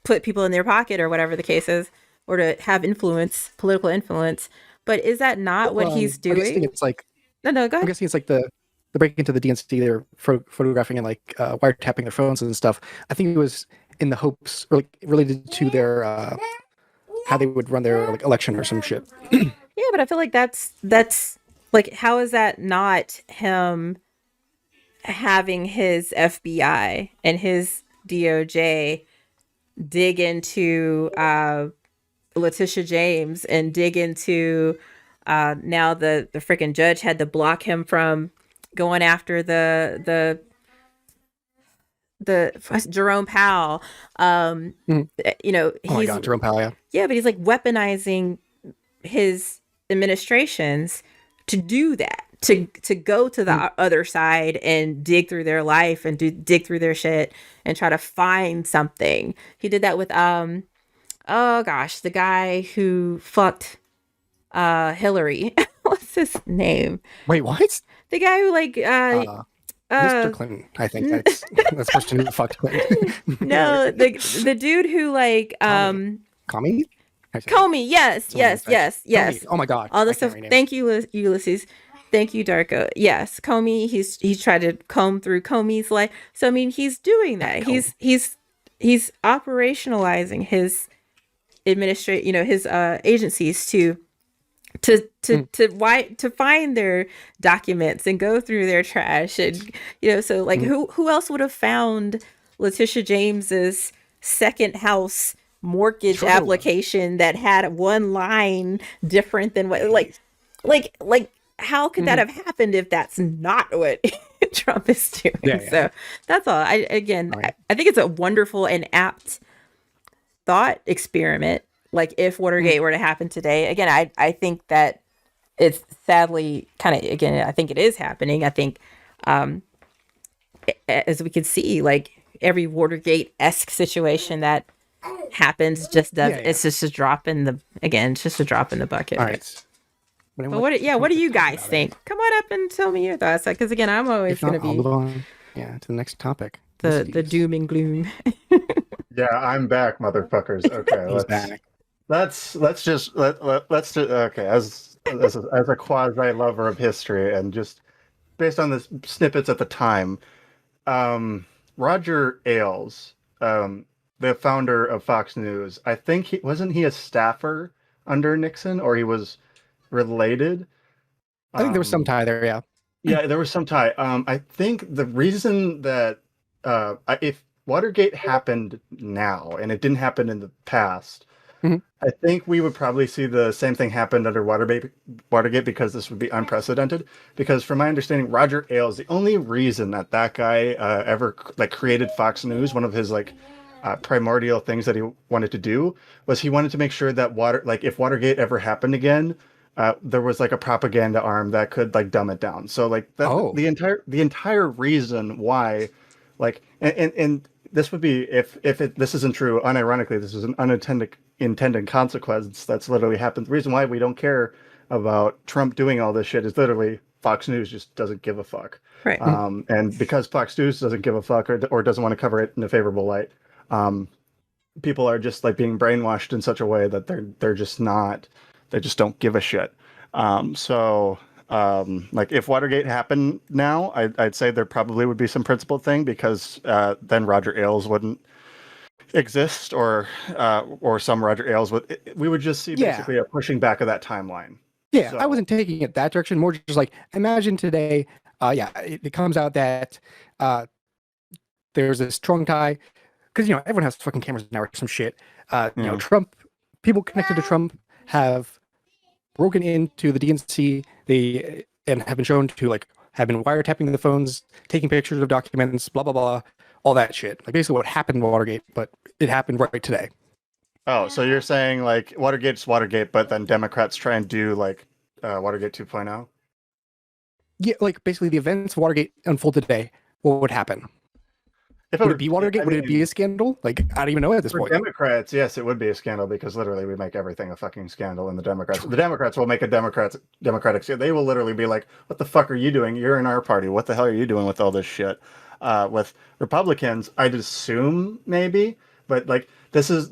put people in their pocket or whatever the case is, or to have influence, political influence. But is that not what he's doing? I'm guessing it's like no, go ahead. I'm guessing it's like the break into the DNC. They're photographing and like wiretapping their phones and stuff. I think it was in the hopes or like related to their how they would run their like election or some shit. Yeah, but I feel like that's like how is that not him having his FBI and his DOJ dig into Letitia James and dig into now the freaking judge had to block him from going after the Jerome Powell. You know, Oh my he's God, Jerome Powell, yeah. yeah, but he's like weaponizing his administrations to do that, to go to the other side and dig through their life and dig through their shit and try to find something. He did that with oh gosh, the guy who fucked Hillary. What's his name? Wait, what? The guy who like Mr. Clinton, I think that's the person who fucked Clinton. no, the dude who like Comey? Comey, yes. Comey. Oh my God. All I this can't stuff. rename. Thank you, Ulysses. Thank you, Darko. Yes, Comey. He's tried to comb through Comey's life. So I mean, he's doing that. He's operationalizing his his agencies to find their documents and go through their trash, and so like who else would have found Letitia James's second house mortgage application that had one line different than what like how could that have happened if that's not what Trump is doing? Yeah. So that's all. I think it's a wonderful and apt thought experiment. Like if Watergate were to happen today, again, I think that it's sadly kind of, again, I think it is happening. I think as we can see, like every Watergate-esque situation that happens just does, it's just a drop in the, again, it's just a drop in the bucket. All right. But what do you guys think? Come on up and tell me your thoughts. Because again, I'm always going to be I'll move on. Yeah, to the next topic. the doom and gloom. Yeah, I'm back, motherfuckers. Okay, He's back. let's just let's do okay. As a quasi lover of history and just based on the snippets at the time, Roger Ailes, the founder of Fox News, I think wasn't he a staffer under Nixon, or he was related? I think there was some tie there, yeah. Yeah, there was some tie. I think the reason that if Watergate happened now and it didn't happen in the past, I think we would probably see the same thing happen under Watergate because this would be unprecedented. Because from my understanding, Roger Ailes, the only reason that guy ever created Fox News, one of his primordial things that he wanted to do was he wanted to make sure that if Watergate ever happened again, there was a propaganda arm that could dumb it down. So the entire reason why, and this would be if this isn't true, unironically, this is an unintended consequence that's literally happened. The reason why we don't care about Trump doing all this shit is literally Fox News just doesn't give a fuck. Right. And because Fox News doesn't give a fuck or doesn't want to cover it in a favorable light, people are just being brainwashed in such a way that they're just not. They just don't give a shit. If Watergate happened now, I'd say there probably would be some principled thing because then Roger Ailes wouldn't exist, or some Roger Ailes would. We would just see basically a pushing back of that timeline. Yeah, So- I wasn't taking it that direction. More just imagine today. It comes out that there's a strong tie because everyone has fucking cameras now or some shit. Trump, people connected to Trump have broken into the DNC. And have been shown to have been wiretapping the phones, taking pictures of documents, blah blah blah, all that shit. Basically what happened in Watergate, but it happened right today. Oh, so you're saying Watergate's Watergate, but then Democrats try and do Watergate 2.0? Yeah, basically the events of Watergate unfold today. What would happen? Would it be Watergate? Would it be a scandal? I don't even know at this For point. Democrats, yes, it would be a scandal because literally we make everything a fucking scandal in the Democrats. The Democrats will make a democratic. They will literally be like, "What the fuck are you doing? You're in our party. What the hell are you doing with all this shit?" With Republicans, I'd assume maybe, but this is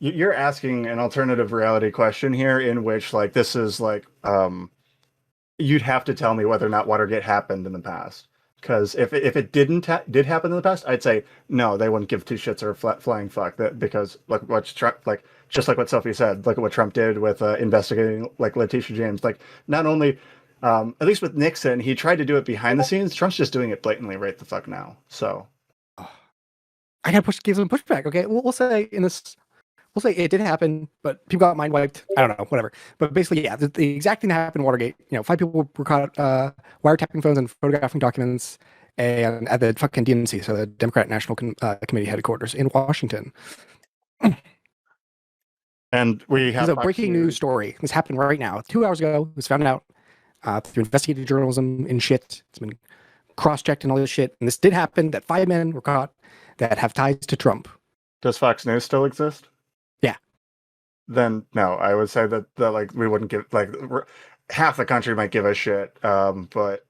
you're asking an alternative reality question here, in which this is you'd have to tell me whether or not Watergate happened in the past. Because if it did happen in the past, I'd say no, they wouldn't give two shits or a flying fuck. Because just like what Sophie said, look at what Trump did with investigating Letitia James. Not only At least with Nixon, he tried to do it behind the scenes. Trump's just doing it blatantly right the fuck now. So I gotta give some pushback. Okay, we'll say we'll say it did happen, but people got mind wiped. I don't know, whatever. But basically, yeah, the exact thing that happened in Watergate. 5 people were caught wiretapping phones and photographing documents, and at the fucking DNC, so the Democrat National Committee headquarters in Washington. and we have This is a breaking news story. This happened right now. 2 hours ago, it was found out through investigative journalism and shit. It's been cross-checked and all this shit. And this did happen, that 5 men were caught that have ties to Trump. Does Fox News still exist? Yeah. Then no, I would say that like we wouldn't give half the country might give a shit, but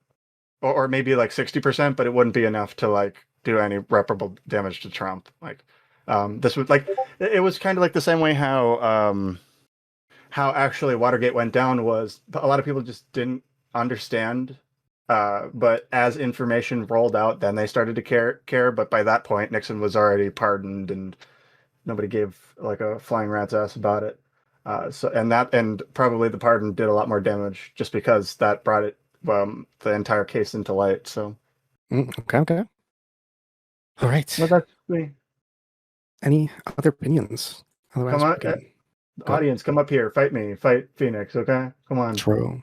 or maybe like 60%, but it wouldn't be enough to like do any reparable damage to Trump. Like this would like it was kind of like the same way how actually Watergate went down was a lot of people just didn't understand. But as information rolled out, then they started to care. But by that point, Nixon was already pardoned, and nobody gave like a flying rat's ass about it. And probably the pardon did a lot more damage just because that brought it the entire case into light. So Okay. All right. well, that's me. Any other opinions? Otherwise, Come on, we can audience, come up here, fight me, fight Phoenix. Okay, come on. True.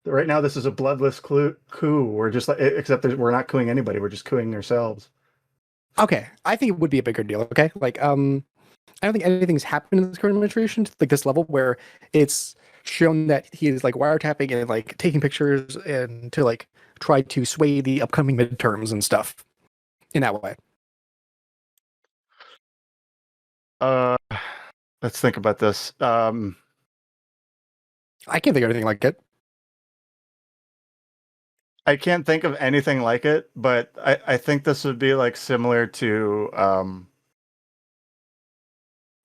Right now, this is a bloodless coup. We're just like, except we're not cooing anybody. We're just cooing ourselves. Okay, I think it would be a bigger deal. Okay, like I don't think anything's happened in this current administration to like this level where it's shown that he is like wiretapping and like taking pictures and to like try to sway the upcoming midterms and stuff in that way. Let's think about this. I can't think of anything like it. I can't think of anything like it, but I think this would be like similar to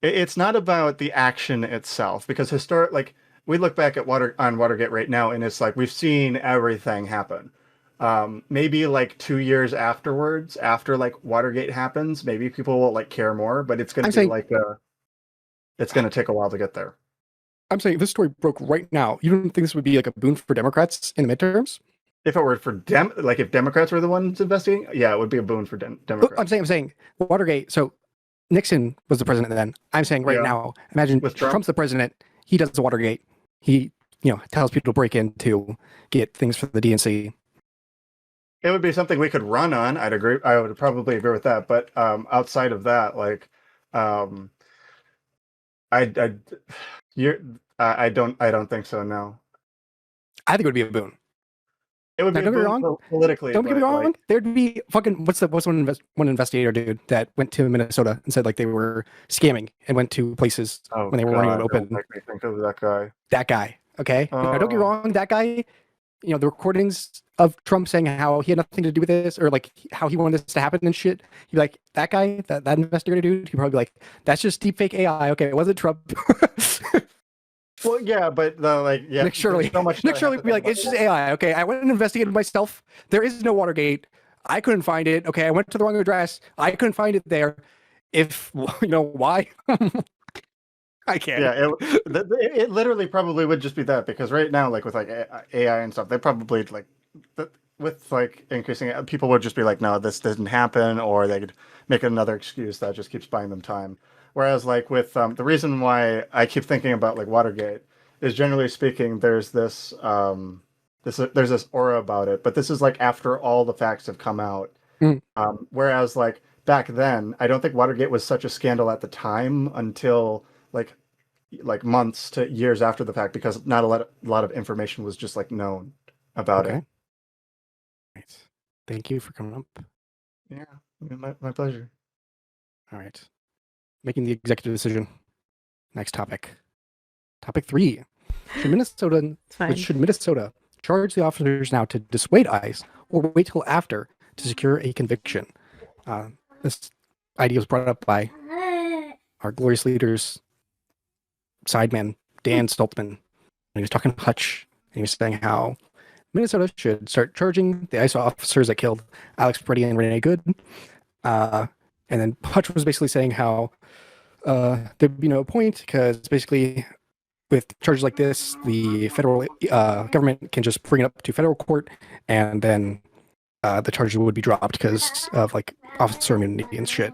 it's not about the action itself, because like we look back at Watergate right now and it's like we've seen everything happen. Maybe like 2 years afterwards, after like Watergate happens, maybe people will like care more, but it's gonna it's gonna take a while to get there. I'm saying if this story broke right now, you don't think this would be like a boon for Democrats in the midterms? If it were for if Democrats were the ones investigating, yeah, it would be a boon for Democrats. I'm saying Watergate. So Nixon was the president then. I'm saying right now, imagine With Trump? Trump's the president. He does the Watergate. He, tells people to break in to get things for the DNC. It would be something we could run on. I'd agree. I would probably agree with that. But outside of that, like, I don't think so. No, I think it would be a boon. it would Now, be don't a get me boon wrong. politically. Don't get me but, wrong. like, There'd be fucking what's one investigator dude that went to Minnesota and said like they were scamming and went to places oh, when they were running God, it don't open. make me think of that guy. That guy. Okay. Now, don't get me Oh. wrong. That guy. The recordings of Trump saying how he had nothing to do with this, or like how he wanted this to happen and shit. He'd be like, that guy, that investigator dude, he'd probably be like, that's just deepfake AI. Okay, it wasn't Trump. Well, yeah, but yeah. Nick Shirley. there's so much Nick that I Shirley have would be to like, think it's about just AI. Okay, I went and investigated myself. There is no Watergate. I couldn't find it. Okay, I went to the wrong address. I couldn't find it there. If why? I can't. Yeah, it literally probably would just be that, because right now, like with like AI and stuff, they probably like with like increasing it, people would just be like, no, this didn't happen, or they could make another excuse that just keeps buying them time. Whereas like with the reason why I keep thinking about like Watergate is, generally speaking, there's this there's this aura about it, but this is like after all the facts have come out. Mm. Whereas like back then, I don't think Watergate was such a scandal at the time until like months to years after the fact, because not a lot of information was just like known about Okay. it. Right. Thank you for coming up. Yeah, my pleasure. All right. Making the executive decision. Next topic. Topic 3. It's fine. Should Minnesota charge the officers now to dissuade ICE, or wait till after to secure a conviction? This idea was brought up by our glorious leaders, sideman Dan Stoltzman. And he was talking to Hutch, and he was saying how Minnesota should start charging the ICE officers that killed Alex Peretti and Renee Good. And then Hutch was basically saying how there'd be no point, because basically with charges like this, the federal government can just bring it up to federal court, and then the charges would be dropped because of like officer immunity and shit.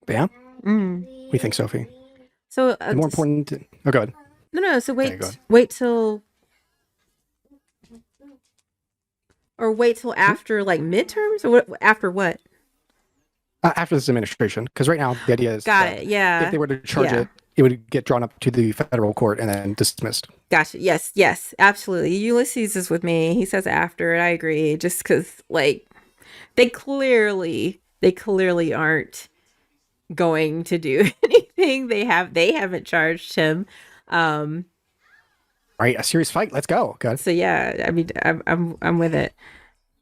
But yeah, what do you think, Sophie? So The more important. Oh, go ahead. no. So Okay, go ahead. wait till after like midterms, or what? After what? After this administration, because right now the idea is Got that it. Yeah. if they were to charge Yeah. it, it would get drawn up to the federal court and then dismissed. Gotcha. Yes, absolutely. Ulysses is with me. He says after, and I agree. Just because, like, they clearly aren't going to do anything. They haven't charged him. All right, a serious fight. Let's go. Good. So yeah, I mean, I'm with it.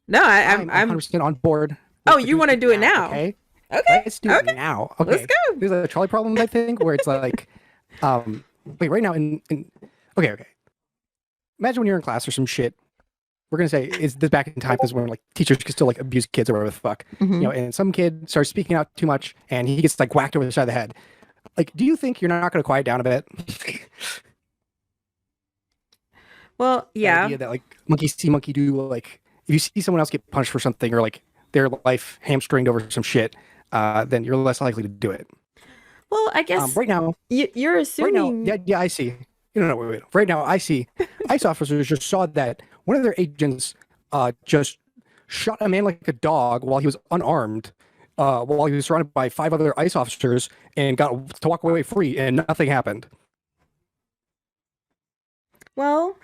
No, I'm 100% on board. Oh, you want to do it now? Okay. Okay. Let's do it now. Okay. Let's go. There's a trolley problem, I think, where it's like, like right now okay. Imagine when you're in class or some shit. We're gonna say, is this back in time? Because when like teachers can still like abuse kids or whatever the fuck, you know, and some kid starts speaking out too much and he gets like whacked over the side of the head. Like, do you think you're not gonna quiet down a bit? Well, yeah. The idea that like monkey see, monkey do. Like, if you see someone else get punished for something or like their life hamstringed over some shit, then you're less likely to do it. Well, I guess Right now, you're assuming. right now, yeah, I see. No, wait. Right now, I see. ICE officers just saw that one of their agents just shot a man like a dog while he was unarmed, while he was surrounded by 5 other ICE officers, and got to walk away free, and nothing happened. Well.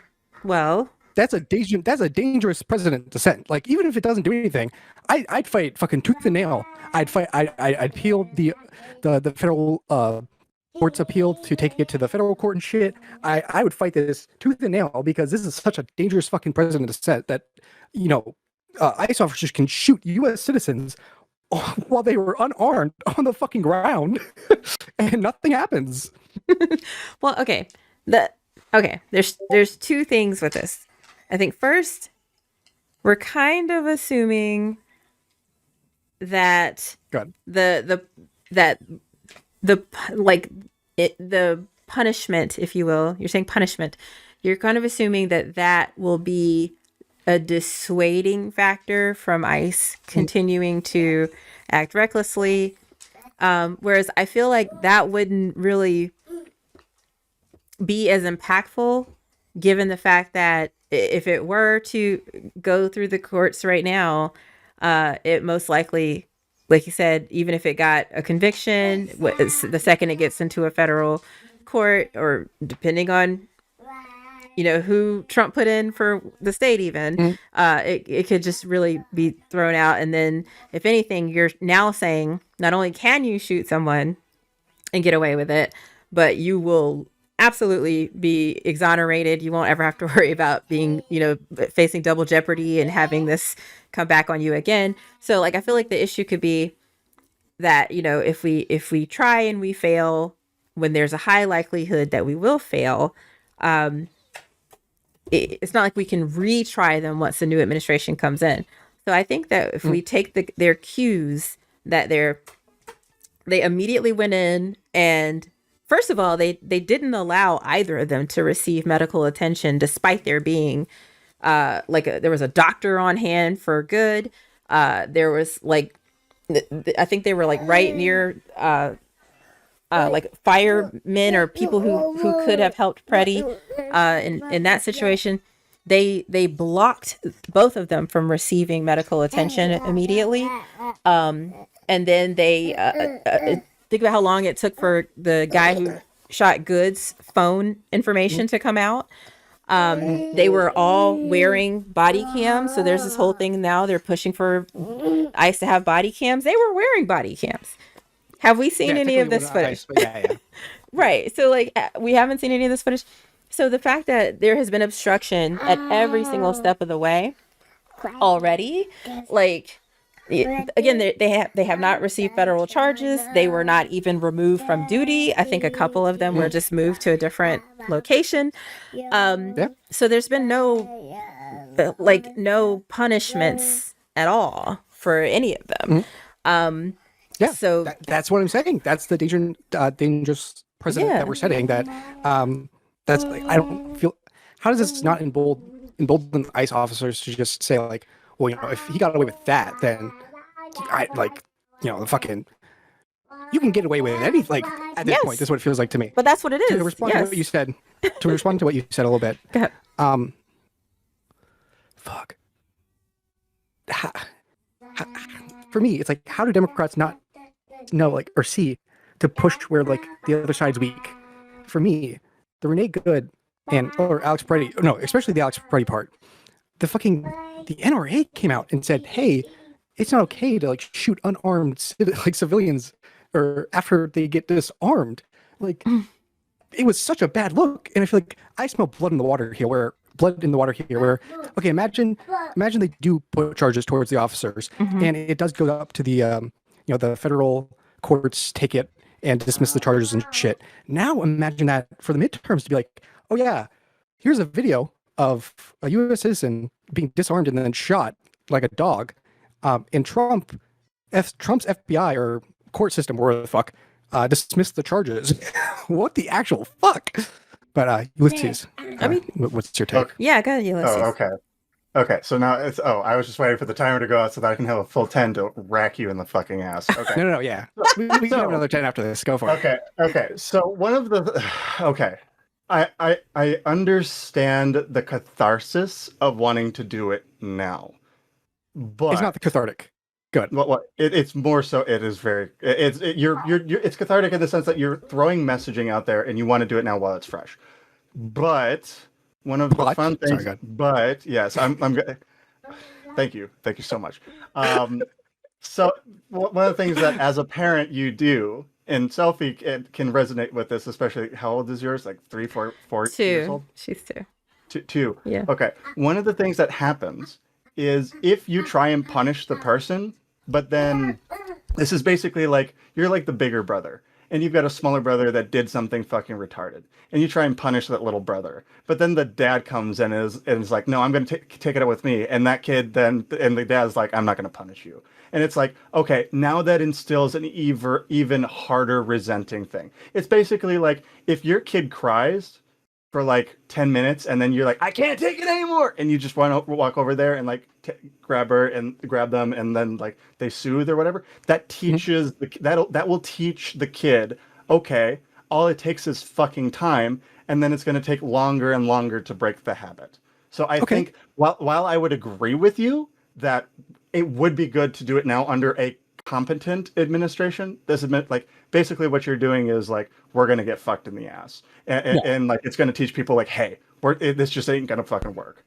That's a dangerous precedent to set. Like, even if it doesn't do anything, I'd fight fucking tooth and nail. I'd appeal the federal court's appeal to take it to the federal court and shit. I would fight this tooth and nail because this is such a dangerous fucking precedent to set that, you know, ICE officers can shoot U.S. citizens while they were unarmed on the fucking ground and nothing happens. Well, okay. There's 2 things with this. I think first, we're kind of assuming that Good. the punishment, if you will, you're saying punishment, you're kind of assuming that will be a dissuading factor from ICE continuing to act recklessly. Whereas I feel like that wouldn't really be as impactful given the fact that if it were to go through the courts right now, it most likely, like you said, even if it got a conviction, the second it gets into a federal court, or depending on, you know, who Trump put in for the state even, it could just really be thrown out. And then if anything, you're now saying not only can you shoot someone and get away with it, but you will absolutely be exonerated. You won't ever have to worry about being, you know, facing double jeopardy and having this come back on you again. So like, I feel like the issue could be that, you know, if we try and we fail, when there's a high likelihood that we will fail, it's not like we can retry them once the new administration comes in. So I think that if we take their cues that they immediately went in, and first of all, they didn't allow either of them to receive medical attention, despite there being there was a doctor on hand for good. There was like, I think they were like right near like firemen or people who could have helped Preddy in that situation. They blocked both of them from receiving medical attention immediately. And then they think about how long it took for the guy who shot Good's phone information to come out. They were all wearing body cams. So there's this whole thing now. They're pushing for ICE to have body cams. They were wearing body cams. Have we seen any of this footage? Yeah. Right. So like, we haven't seen any of this footage. So the fact that there has been obstruction at every single step of the way already, like, again, they have not received federal charges. They were not even removed from duty. I think a couple of them were just moved to a different location. So there's been no punishments at all for any of them. Yeah, so that's what I'm saying. That's the dangerous precedent that we're setting. That That's like, I don't feel. How does this not embolden ICE officers to just say like, well, if he got away with that, then the fucking you can get away with anything. Like at this point, this is what it feels like to me. But that's what it is. To respond to what you said, a little bit. Go ahead. Fuck. For me, it's like, how do Democrats not know, like, or see to push where like the other side's weak? For me, the Renee Good or Alex Preddy, no, especially the Alex Preddy part, the NRA came out and said, hey, it's not okay to like shoot unarmed civilians or after they get disarmed. Like, it was such a bad look, and I feel like I smell blood in the water here. Where okay, imagine they do put charges towards the officers, and it does go up to the the federal courts, take it and dismiss the charges and shit. Now imagine that for the midterms to be like, oh yeah, here's a video of a U.S. citizen being disarmed and then shot like a dog, and Trump's FBI or court system, where the fuck, dismissed the charges. What the actual fuck? But Ulysses, what's your take? Yeah, go ahead, Ulysses. Oh, okay. Okay, so now it's, I was just waiting for the timer to go out so that I can have a full 10 to rack you in the fucking ass. Okay. No, yeah. We can have another 10 after this. Go for it. Okay. So one of the, I understand the catharsis of wanting to do it now, but it's not the cathartic. Good. It's more so. It is very. It's cathartic in the sense that you're throwing messaging out there and you want to do it now while it's fresh. But one of the fun things. Sorry, but yes, I'm good. Thank you so much. So one of the things that as a parent you do, and Sophie can resonate with this, especially. How old is yours? Like 3, 4 years old? She's 2. Two. Yeah. Okay. One of the things that happens is if you try and punish the person, but then this is basically like you're like the bigger brother and you've got a smaller brother that did something fucking retarded and you try and punish that little brother, but then the dad comes in and is like, no, I'm going to take it up with me. And that kid and the dad's like, I'm not going to punish you. And it's like, okay, now that instills an even harder resenting thing. It's basically like if your kid cries for like 10 minutes and then you're like, I can't take it anymore, and you just walk over there and like grab them and then like they soothe or whatever, that teaches that will teach the kid, okay, all it takes is fucking time, and then it's going to take longer and longer to break the habit. So I think while I would agree with you that it would be good to do it now under a competent administration, like basically what you're doing is like, we're going to get fucked in the ass. And like, it's going to teach people like, hey, this just ain't going to fucking work.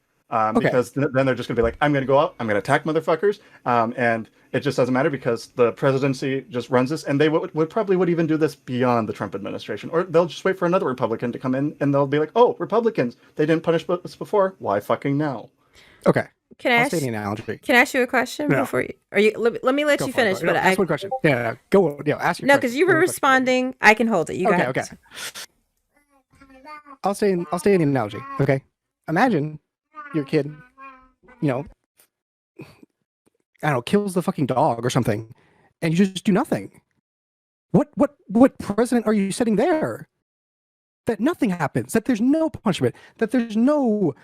Because then they're just going to be like, I'm going to go out, I'm going to attack motherfuckers. And it just doesn't matter because the presidency just runs this. And they would even do this beyond the Trump administration. Or they'll just wait for another Republican to come in and they'll be like, oh, Republicans, they didn't punish us before. Why fucking now? Okay. Can I ask you a question before you? Let me let you finish. But ask one question. Yeah, go. Yeah, ask your. No, because you were responding. I can hold it. You got it. I'll stay in the analogy. Okay. Imagine your kid, I don't know, kills the fucking dog or something, and you just do nothing. What precedent are you setting there? That nothing happens. That there's no punishment. That there's no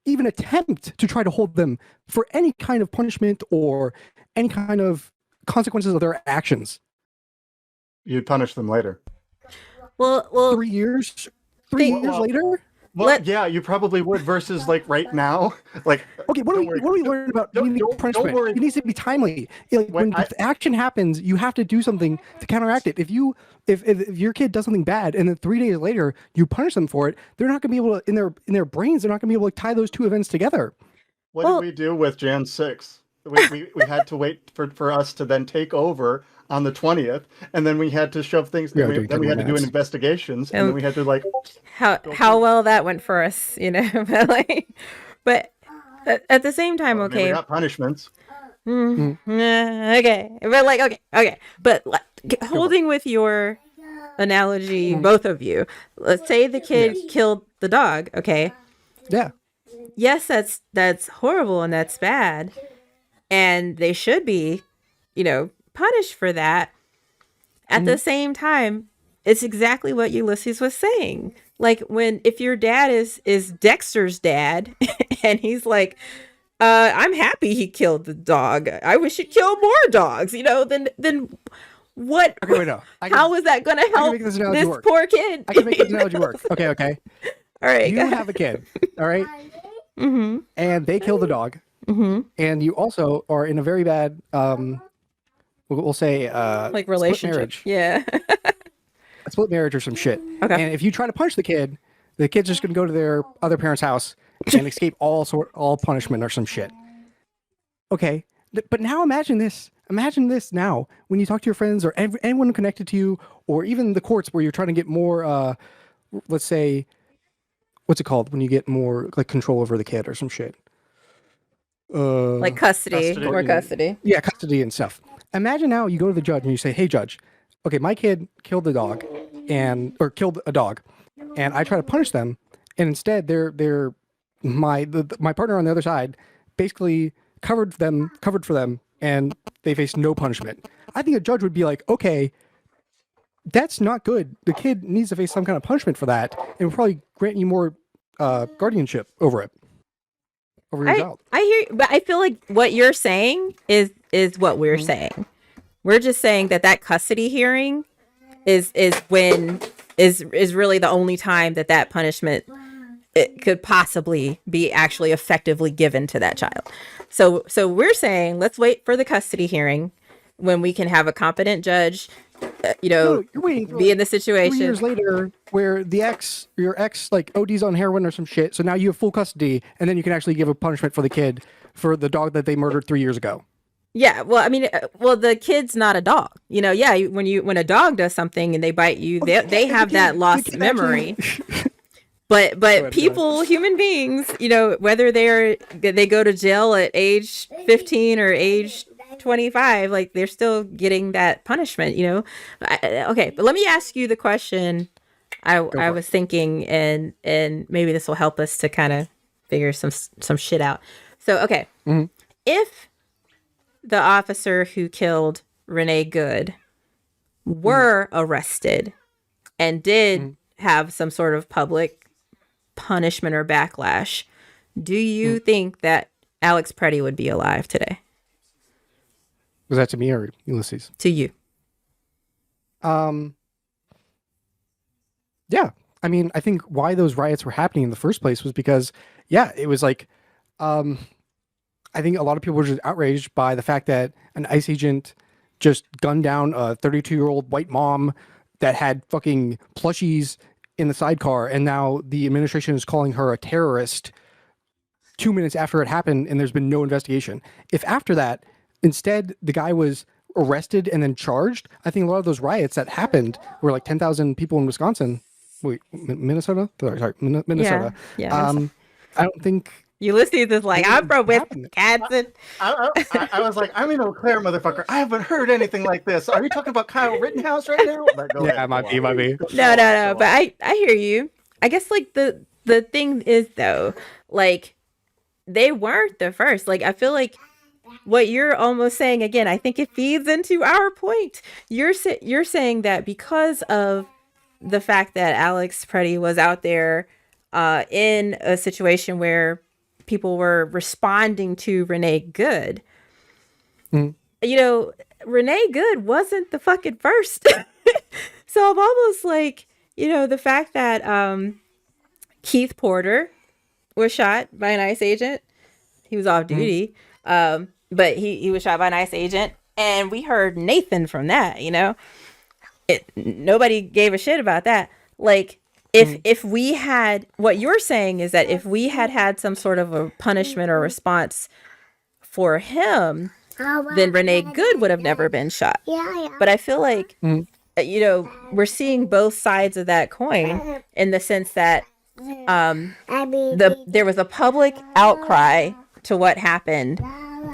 even attempt to try to hold them for any kind of punishment or any kind of consequences of their actions. You'd punish them later. Well, 3 years? 3 years later? Well, yeah, you probably would versus like right now. Like, okay, what do we learn about punishment? It needs to be timely. Like, when the action happens, you have to do something to counteract it. If your kid does something bad and then 3 days later you punish them for it, they're not going to be able to in their brains. They're not going to be able to tie those two events together. What did we do with Jan 6? We had to wait for us to then take over on the 20th, and then we had to shove things. Then we had to do investigations, and then we had to like how well that went for us, but at the same time, okay, we got punishments. Okay, but but holding with your analogy, both of you, let's say the kid killed the dog. Okay, yes, that's horrible and that's bad, and they should be, punished for that. At the same time, it's exactly what Ulysses was saying. Like if your dad is Dexter's dad and he's like, I'm happy he killed the dog. I wish he'd kill more dogs, then what? Okay, wait, no. How is that going to help make this analogy work. poor kid? I can make this analogy work. Okay. All right. You have a kid, all right? Mm-hmm. And they kill the dog. Mm-hmm. And you also are in a very bad, we'll say, Like split relationship. marriage. Yeah. A split marriage or some shit. Okay. And if you try to punch the kid's just going to go to their other parent's house and escape all punishment or some shit. Okay. But now imagine this. Imagine this now when you talk to your friends or anyone connected to you, or even the courts where you're trying to get more, let's say, what's it called when you get more like control over the kid or some shit? Like custody. More custody. Yeah, custody and stuff. Imagine now you go to the judge and you say, "Hey, judge, okay, my kid killed a dog, or killed a dog, and I try to punish them, and instead my partner on the other side basically covered for them, and they face no punishment." I think a judge would be like, "Okay, that's not good. The kid needs to face some kind of punishment for that, and will probably grant you more guardianship over your child." I hear you, but I feel like what you're saying is what we're saying. We're just saying that custody hearing is really the only time that punishment it could possibly be actually effectively given to that child. So we're saying let's wait for the custody hearing when we can have a competent judge, No, you're waiting for be in the situation 3 years later where your ex like ODs on heroin or some shit. So now you have full custody, and then you can actually give a punishment for the kid for the dog that they murdered 3 years ago. Yeah, well, I mean, the kid's not a dog. Yeah, when a dog does something and they bite you, they have that lost memory. But people, human beings, whether they go to jail at age 15 or age 25, like they're still getting that punishment. Okay, but let me ask you the question I was thinking, and maybe this will help us to kind of figure some shit out. So, okay, if the officer who killed Renee Good were arrested and did have some sort of public punishment or backlash, do you think that Alex Preddy would be alive today? Was that to me or Ulysses? To you. Yeah. I mean, I think why those riots were happening in the first place was because, it was like, I think a lot of people were just outraged by the fact that an ICE agent just gunned down a 32-year-old white mom that had fucking plushies in the sidecar, and now the administration is calling her a terrorist 2 minutes after it happened, and there's been no investigation. If after that, instead, the guy was arrested and then charged, I think a lot of those riots that happened were like 10,000 people in Wisconsin. Wait, Minnesota? Sorry, Minnesota. Yeah. I don't think... Ulysses is like, I'm from Wisconsin. I was like, I'm in Eau Claire, motherfucker. I haven't heard anything like this. Are you talking about Kyle Rittenhouse right now? It might be. No. But I hear you. I guess like the thing is though, like they weren't the first. Like I feel like what you're almost saying again, I think it feeds into our point. You're saying that because of the fact that Alex Preddy was out there in a situation where people were responding to Renee Good. Renee Good wasn't the fucking first. So I'm almost like, the fact that Keith Porter was shot by an ICE agent. He was off duty. But he was shot by an ICE agent. And we heard Nathan from that, nobody gave a shit about that. Like, if we had, what you're saying is that if we had some sort of a punishment or response for him, then Renee Good would have never been shot. But I feel like, we're seeing both sides of that coin in the sense that there was a public outcry to what happened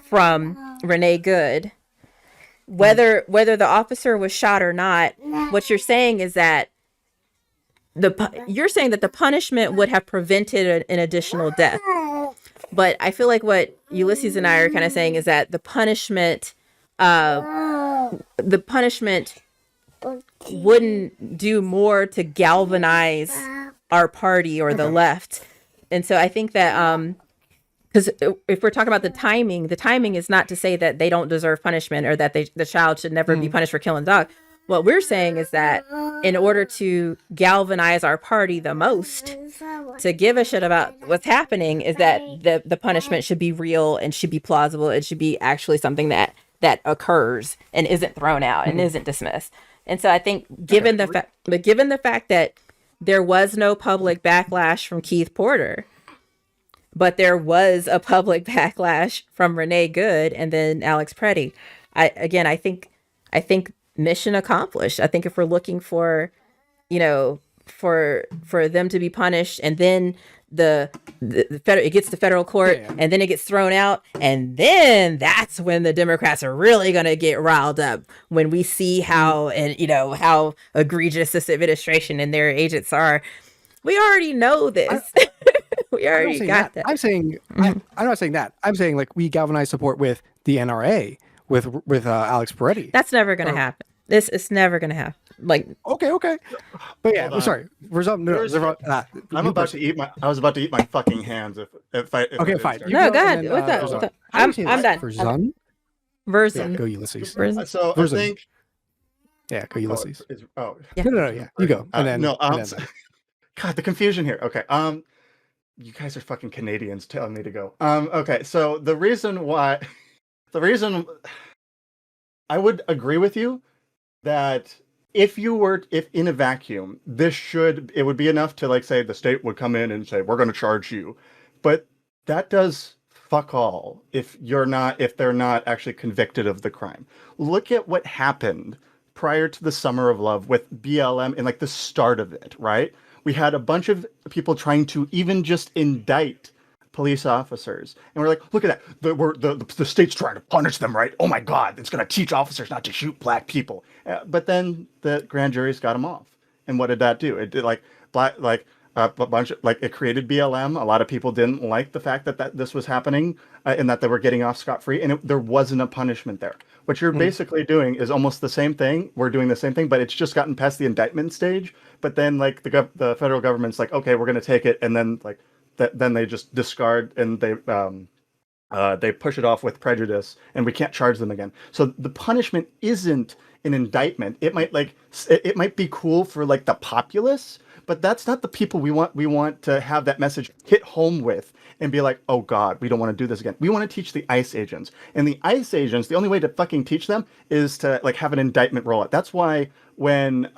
from Renee Good. Whether the officer was shot or not, what you're saying is that you're saying that the punishment would have prevented an additional death. But I feel like what Ulysses and I are kind of saying is that the punishment wouldn't do more to galvanize our party or the left. And so I think that because if we're talking about the timing is not to say that they don't deserve punishment or that the child should never be punished for killing a dog. What we're saying is that in order to galvanize our party the most, to give a shit about what's happening, is that the punishment should be real and should be plausible. It should be actually something that occurs and isn't thrown out and isn't dismissed. And so I think given the fact that there was no public backlash from Keith Porter, but there was a public backlash from Renee Good and then Alex Preddy. I think mission accomplished. I think if we're looking for, for them to be punished, and then the federal, it gets to federal court, and then it gets thrown out, and then that's when the Democrats are really gonna get riled up, when we see how how egregious this administration and their agents are. We already know this. We already got that. I'm saying I'm not saying that. I'm saying like we galvanize support with the NRA with Alex Peretti. That's never gonna happen. This is never gonna happen. Like okay, but yeah, I'm sorry. I was about to eat my fucking hands if I okay, fine. No, go ahead. What's up? I'm done. Verzon? Verzon. Yeah, go Ulysses. So Verzon. I think. Yeah, go Ulysses. No, yeah, you go. And then God, the confusion here. Okay, you guys are fucking Canadians telling me to go. Okay, so the reason I would agree with you that if in a vacuum, it would be enough to like say the state would come in and say, we're going to charge you. But that does fuck all if they're not actually convicted of the crime. Look at what happened prior to the Summer of Love with BLM and like the start of it, right? We had a bunch of people trying to even just indict police officers. And we're like, look at that. The state's trying to punish them, right? Oh my God, it's going to teach officers not to shoot black people. But then the grand juries got them off. And what did that do? It did a bunch of, it created BLM. A lot of people didn't like the fact that this was happening and that they were getting off scot-free. And there wasn't a punishment there. What you're basically doing is almost the same thing. We're doing the same thing, but it's just gotten past the indictment stage. But then like the federal government's like, okay, we're going to take it. And then like, then they just discard and they push it off with prejudice, and we can't charge them again. So the punishment isn't an indictment. It might be cool for like the populace, but that's not the people we want. We want to have that message hit home with and be like, oh God, we don't want to do this again. We want to teach the ICE agents, and the ICE agents, the only way to fucking teach them is to like have an indictment roll out. That's why when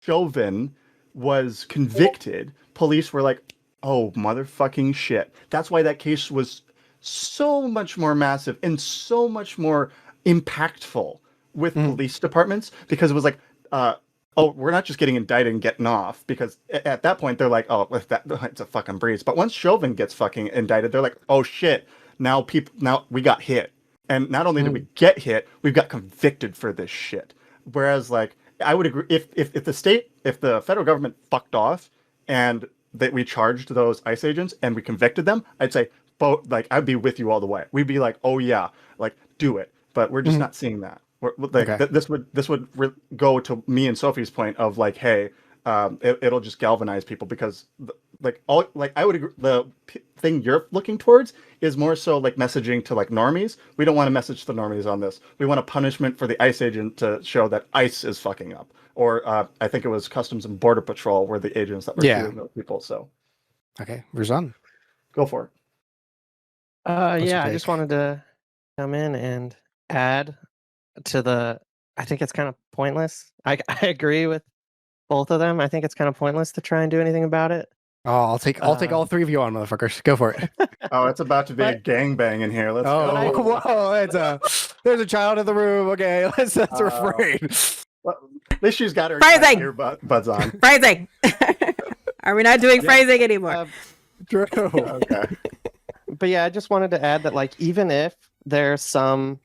Chauvin was convicted, police were like, oh, motherfucking shit. That's why that case was so much more massive and so much more impactful with police departments, because it was like, oh, we're not just getting indicted and getting off, because at that point they're like, oh, it's a fucking breeze. But once Chauvin gets fucking indicted, they're like, oh shit, now we got hit. And not only did we get hit, we've got convicted for this shit. Whereas like, I would agree if the federal government fucked off and that we charged those ICE agents and we convicted them, I'd say, I'd be with you all the way. We'd be like, oh yeah, like do it. But we're just not seeing that. This would go to me and Sophie's point of like, hey, it'll just galvanize people, because I would agree. The thing you're looking towards is more so like messaging to like normies. We don't want to message to the normies on this. We want a punishment for the ICE agent to show that ICE is fucking up. Or I think it was Customs and Border Patrol were the agents that were shooting those people. So, okay, Verzon, go for it. I just wanted to come in and add to I think it's kind of pointless. I agree with both of them. I think it's kind of pointless to try and do anything about it. Oh, I'll take all three of you on, motherfuckers. Go for it. Oh, it's about to be a gangbang in here. Let's go. Whoa, there's a child in the room. Okay, let's refrain. Well, at least she's got her earbuds on. Phrasing. Are we not doing phrasing anymore? True. Okay. But yeah, I just wanted to add that like, even if there's some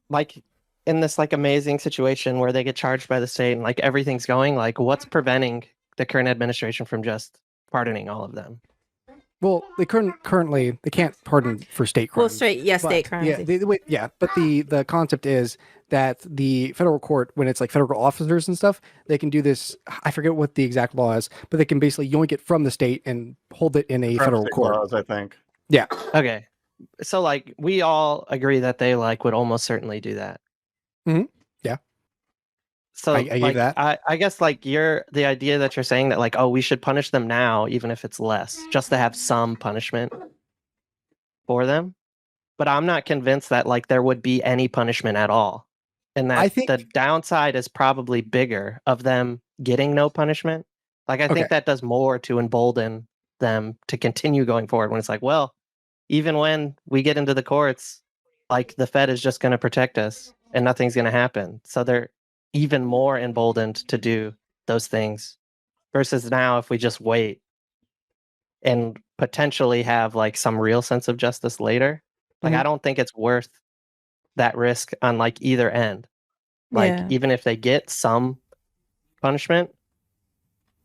like in this like amazing situation where they get charged by the state and like everything's going, like what's preventing the current administration from just pardoning all of them? Well, they currently they can't pardon for state crimes. Well, state But, crimes. But the concept is that the federal court, when it's like federal officers and stuff, they can do this. I forget what the exact law is, but they can basically yoink it from the state and hold it in a federal State court. laws, I think. Yeah. Okay. So like we all agree that they like would almost certainly do that. Mm-hmm. Yeah. So I give like that. I guess like the idea that you're saying that like, oh, we should punish them now, even if it's less, just to have some punishment for them. But I'm not convinced that like there would be any punishment at all. And that I think the downside is probably bigger of them getting no punishment. Like I think that does more to embolden them to continue going forward when it's like, well, even when we get into the courts, like the Fed is just going to protect us and nothing's going to happen. So they're even more emboldened to do those things versus now if we just wait and potentially have like some real sense of justice later. Like I don't think it's worth that risk on like either end. Like even if they get some punishment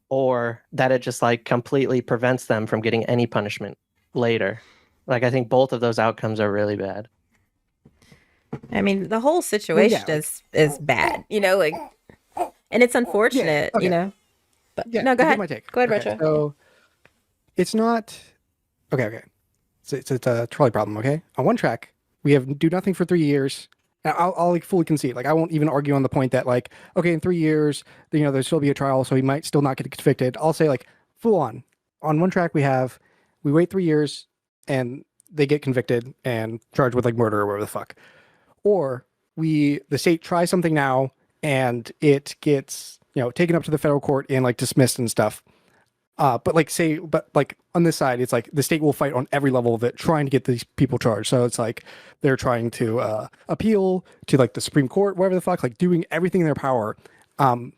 or that it just like completely prevents them from getting any punishment later. Like I think both of those outcomes are really bad. I mean, the whole situation is bad, you know, like, and it's unfortunate, you know. But no, go ahead. My take. Go ahead, Retro. So it's not okay. So it's a trolley problem. Okay, on one track we do nothing for 3 years. And I'll like fully concede. Like I won't even argue on the point that like okay, in 3 years, you know, there'll still be a trial, so he might still not get convicted. I'll say like full on one track we wait 3 years and they get convicted and charged with like murder or whatever the fuck. Or the state tries something now and it gets, you know, taken up to the federal court and like dismissed and stuff. But on this side, it's like the state will fight on every level of it, trying to get these people charged. So it's like they're trying to appeal to like the Supreme Court, whatever the fuck, like doing everything in their power. What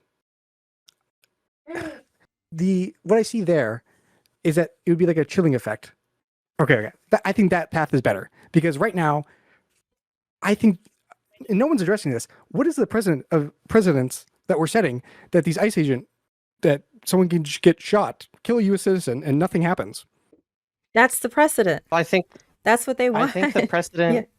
I see there is that it would be like a chilling effect. Okay. I think that path is better because right now, I think, and no one's addressing this. What is the precedents that we're setting that these ICE agents, that someone can just get shot, kill a U.S. citizen, and nothing happens? That's the precedent. I think that's what they want. I think the precedent.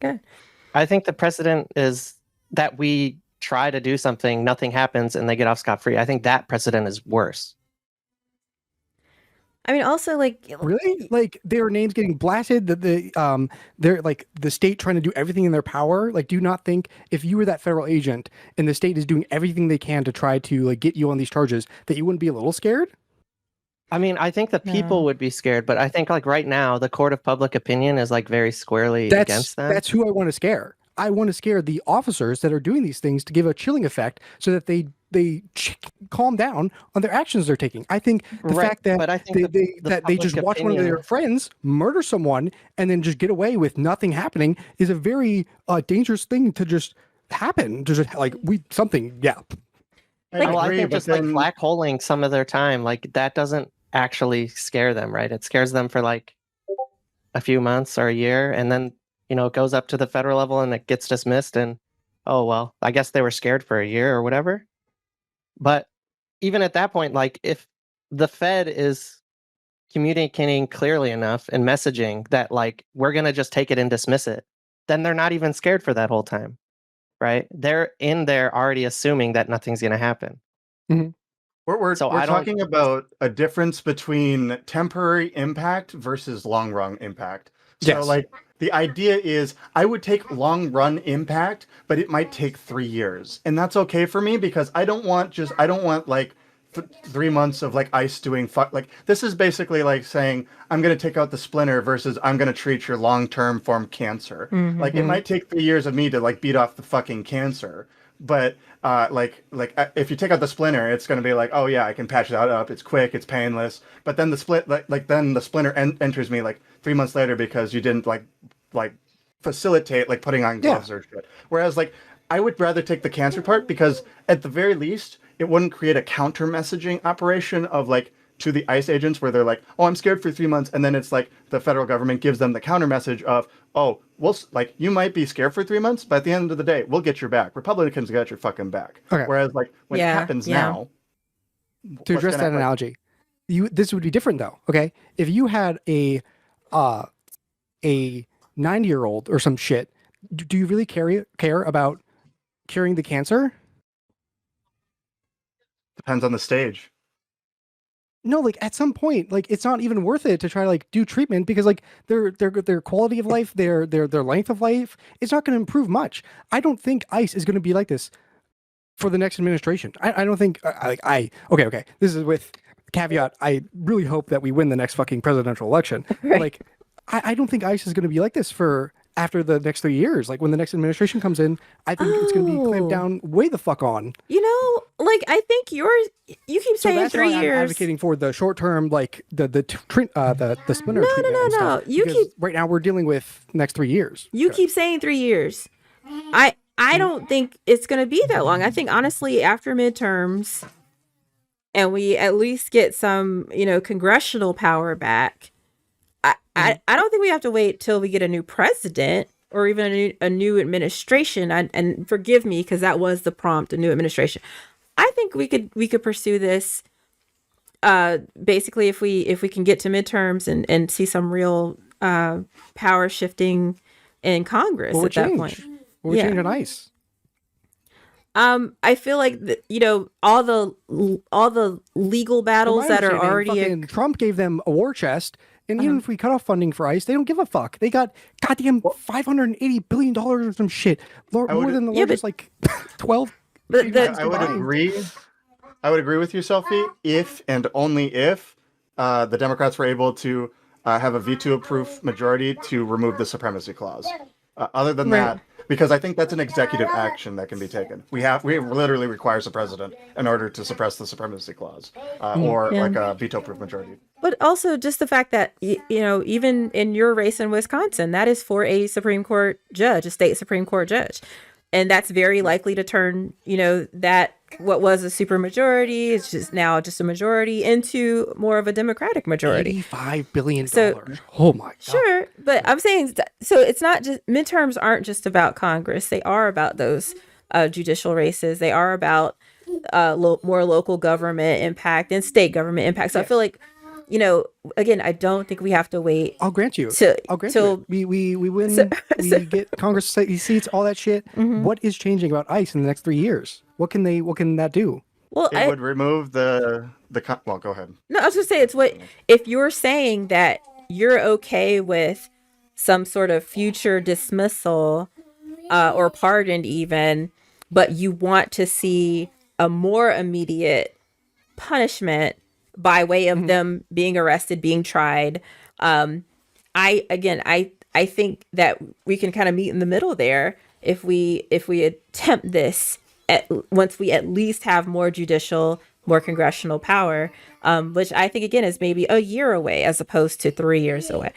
I think the precedent is that we try to do something, nothing happens, and they get off scot-free. I think that precedent is worse. I mean, also like really, like their names getting blasted. They're like the state trying to do everything in their power. Like, do you not think if you were that federal agent and the state is doing everything they can to try to like get you on these charges, that you wouldn't be a little scared? I mean, I think the people would be scared, but I think like right now, the court of public opinion is like very squarely against them. That's who I want to scare. I want to scare the officers that are doing these things to give a chilling effect so that they calm down on their actions they're taking. I think the fact that they just watch one of their friends murder someone and then just get away with nothing happening is a very dangerous thing to just happen. Just like I think just like black holing some of their time, like that doesn't actually scare them, right? It scares them for like a few months or a year, and then it goes up to the federal level and it gets dismissed, and oh well, I guess they were scared for a year or whatever. But even at that point, like if the Fed is communicating clearly enough and messaging that like we're gonna just take it and dismiss it, then they're not even scared for that whole time, right? They're in there already assuming that nothing's gonna happen. Mm-hmm. We're talking about a difference between temporary impact versus long run impact. So like the idea is I would take long run impact, but it might take 3 years. And that's okay for me because I don't want like 3 months of like ICE doing like this is basically like saying I'm going to take out the splinter versus I'm going to treat your long-term form cancer. Mm-hmm. Like it might take 3 years of me to like beat off the fucking cancer. But if you take out the splinter, it's going to be like, oh yeah, I can patch that up. It's quick, it's painless. But then the splinter enters me like 3 months later because you didn't like facilitate like putting on gloves or shit. Whereas like I would rather take the cancer part because at the very least it wouldn't create a counter messaging operation of like to the ICE agents where they're like, oh, I'm scared for 3 months, and then it's like the federal government gives them the counter message of, oh, well, like you might be scared for 3 months, but at the end of the day, we'll get your back. Republicans got your fucking back. Okay. Whereas like when it happens now, to address that analogy, this would be different though. Okay, if you had a 90-year-old or some shit, do you really care about curing the cancer? Depends on the stage. No, like at some point, like it's not even worth it to try to like do treatment because like their quality of life, their length of life, it's not going to improve much. I don't think ICE is going to be like this for the next administration. I don't think okay. This is with caveat. I really hope that we win the next fucking presidential election. Right. Like I don't think ICE is going to be like this for after the next 3 years. Like when the next administration comes in, I think it's going to be clamped down way the fuck on. You know, like I think you keep saying that's 3 why years. I'm advocating for the short term, like the splinter No, treatment. and no. stuff, You because keep right now we're dealing with next 3 years. you keep saying 3 years. I don't think it's going to be that long. I think honestly, after midterms, and we at least get some, congressional power back. I don't think we have to wait till we get a new president or even a new administration. And forgive me, because that was the prompt, a new administration. I think we could pursue this. Basically, if we can get to midterms and see some real power shifting in Congress at that point. We're changing ICE. I feel like all the legal battles that are already fucking Trump gave them a war chest, and even if we cut off funding for ICE, they don't give a fuck. They got goddamn $580 billion or some shit, more than the largest 12. I would agree. I would agree with you, Selfie, if and only if the Democrats were able to have a veto-proof majority to remove the supremacy clause. Other than that, because I think that's an executive action that can be taken. We literally requires a president in order to suppress the supremacy clause, or like a veto-proof majority. But also just the fact that, even in your race in Wisconsin, that is for a Supreme Court judge, a state Supreme Court judge. And that's very likely to turn, that what was a supermajority is just now just a majority into more of a Democratic majority. $85 billion. So, oh my God. Sure. But I'm saying, so it's not just, midterms aren't just about Congress. They are about those judicial races. They are about more local government impact and state government impact. So I feel like, again, I don't think we have to wait. I'll grant you. I'll grant you. We win. We get Congress seats, all that shit. Mm-hmm. What is changing about ICE in the next 3 years? What can that do? Well, it would remove well, go ahead. No, I was gonna say it's if you're saying that you're okay with some sort of future dismissal or pardon even, but you want to see a more immediate punishment by way of them being arrested, being tried. I think that we can kind of meet in the middle there if we attempt this once we at least have more congressional power, which I think again is maybe a year away as opposed to 3 years away.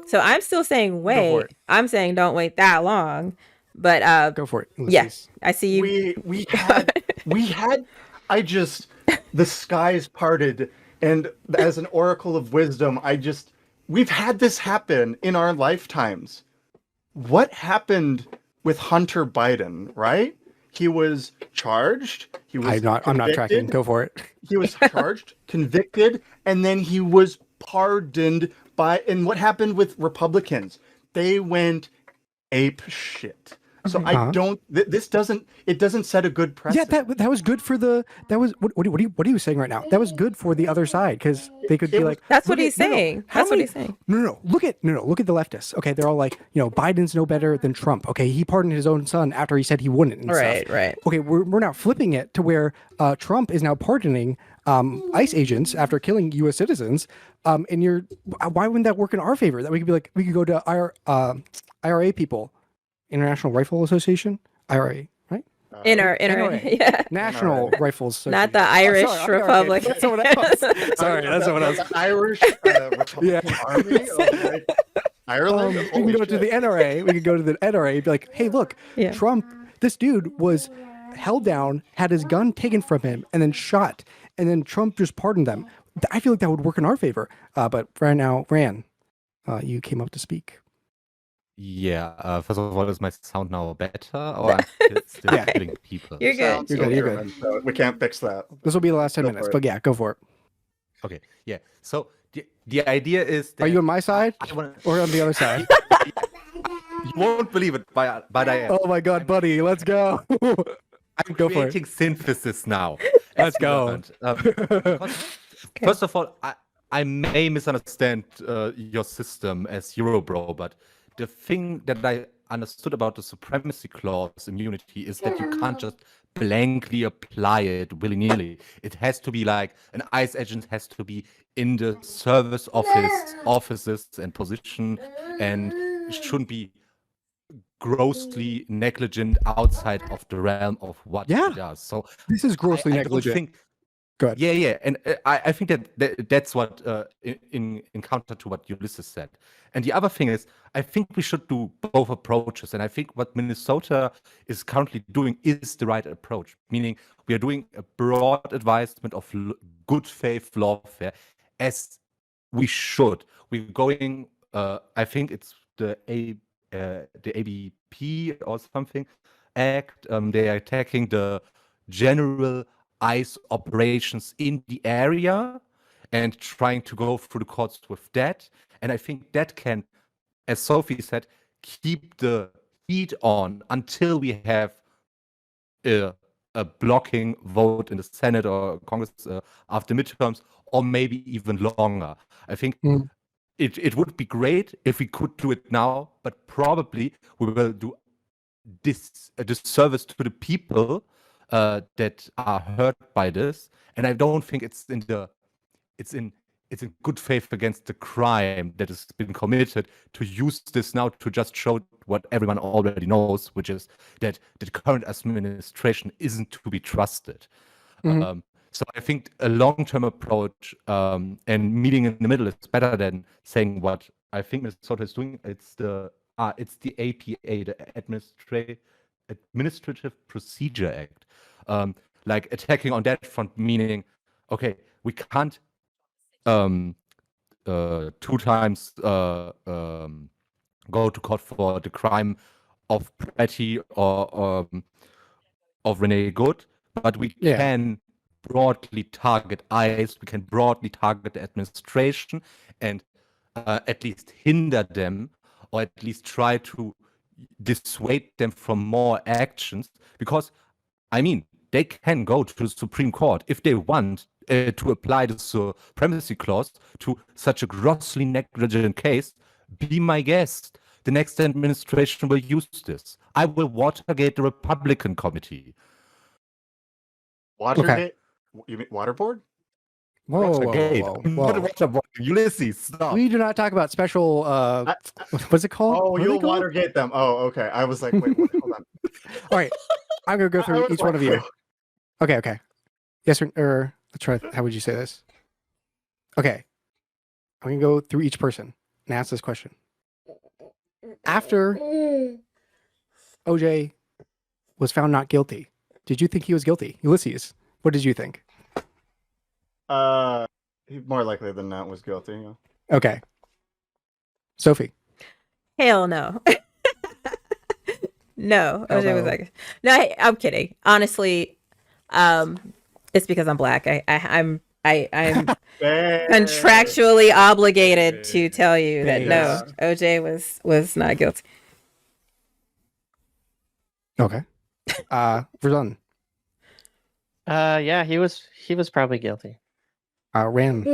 So I'm still saying wait. I'm saying don't wait that long. But go for it. Yes, yeah, I see you. We had. The skies parted, and as an oracle of wisdom, we've had this happen in our lifetimes. What happened with Hunter Biden, right? He was charged. I'm not tracking. Go for it. He was charged, convicted, and then he was pardoned and what happened with Republicans? They went ape shit. So I don't. This doesn't set a good precedent. Yeah, that was good for what are you saying right now? That was good for the other side because they could be like. That's what he's saying. That's what he's saying. No. Look at the leftists. Okay, they're all like, Biden's no better than Trump. Okay, he pardoned his own son after he said he wouldn't. And right. Okay, we're now flipping it to where Trump is now pardoning ICE agents after killing U.S. citizens. And why wouldn't that work in our favor? That we could go to our IRA people. International Rifle Association, IRA, right? NRA, yeah. National Rifles Association. Not the Irish Republic. That's someone else. Sorry, that's someone else. The Irish Republican Army of Ireland. We can go to the NRA. We could go to the NRA and be like, hey, look, Trump, this dude was held down, had his gun taken from him, and then shot. And then Trump just pardoned them. I feel like that would work in our favor. But right now, Ran, you came up to speak. Yeah, first of all, is my sound now better, or I'm still killing people? You're good. You're good. So we can't fix that. This will be the last 10 minutes, but yeah, go for it. Okay, yeah. So the idea is that Are you on my side or on the other side? You won't believe it, but I am. Oh my god, buddy, let's go. I'm Go for it. creating synthesis now. Let's as you go. learned. Because first of all, I may misunderstand your system as Eurobro, but the thing that I understood about the supremacy clause immunity is that you can't just blankly apply it willy-nilly. It has to be like an ICE agent has to be in the service offices and position, and it shouldn't be grossly negligent outside of the realm of what Yeah. he does. So This is grossly I don't negligent. think, Go ahead. yeah, and I think that's what in counter to what Ulysses said. And the other thing is, I think we should do both approaches, and I think what Minnesota is currently doing is the right approach. Meaning, we are doing a broad advisement of good faith lawfare, as we should. We're going. I think it's the ABP or something act. They are attacking the general ICE operations in the area and trying to go through the courts with that. And I think that can, as Sophie said, keep the heat on until we have a blocking vote in the Senate or Congress after midterms, or maybe even longer. I think it would be great if we could do it now, but probably we will do this a disservice to the people that are hurt by this. And I don't think it's in good faith against the crime that has been committed to use this now to just show what everyone already knows, which is that the current administration isn't to be trusted. So I think a long-term approach and meeting in the middle is better than saying what I think Minnesota is doing. It's the APA, the Administrative Procedure Act, like attacking on that front, meaning, okay, we can't 2 times go to court for the crime of Petty or of Renee Good, but we can broadly target ICE, we can broadly target the administration and at least hinder them, or at least try to dissuade them from more actions, because I mean, they can go to the Supreme Court if they want to apply the supremacy clause to such a grossly negligent case. Be my guest. The next administration will use this. I will Watergate the Republican committee. Watergate? You mean waterboard? Whoa. Ulysses, stop. We do not talk about special. What's it called? Oh, What are you'll they called? Watergate them. Oh, okay. I was like, wait, hold on. All right, I'm gonna go through each one of you. Okay. Yes, or let's try. How would you say this? Okay, I'm gonna go through each person and ask this question. After OJ was found not guilty, did you think he was guilty? Ulysses, what did you think? He more likely than not was guilty. Yeah. Okay. Sophie. Hell no. No, OJ was like, no, I'm kidding. Honestly, it's because I'm black. I'm contractually obligated to tell you that no, OJ was not guilty. Okay. Verzon. Yeah, he was probably guilty. Ram.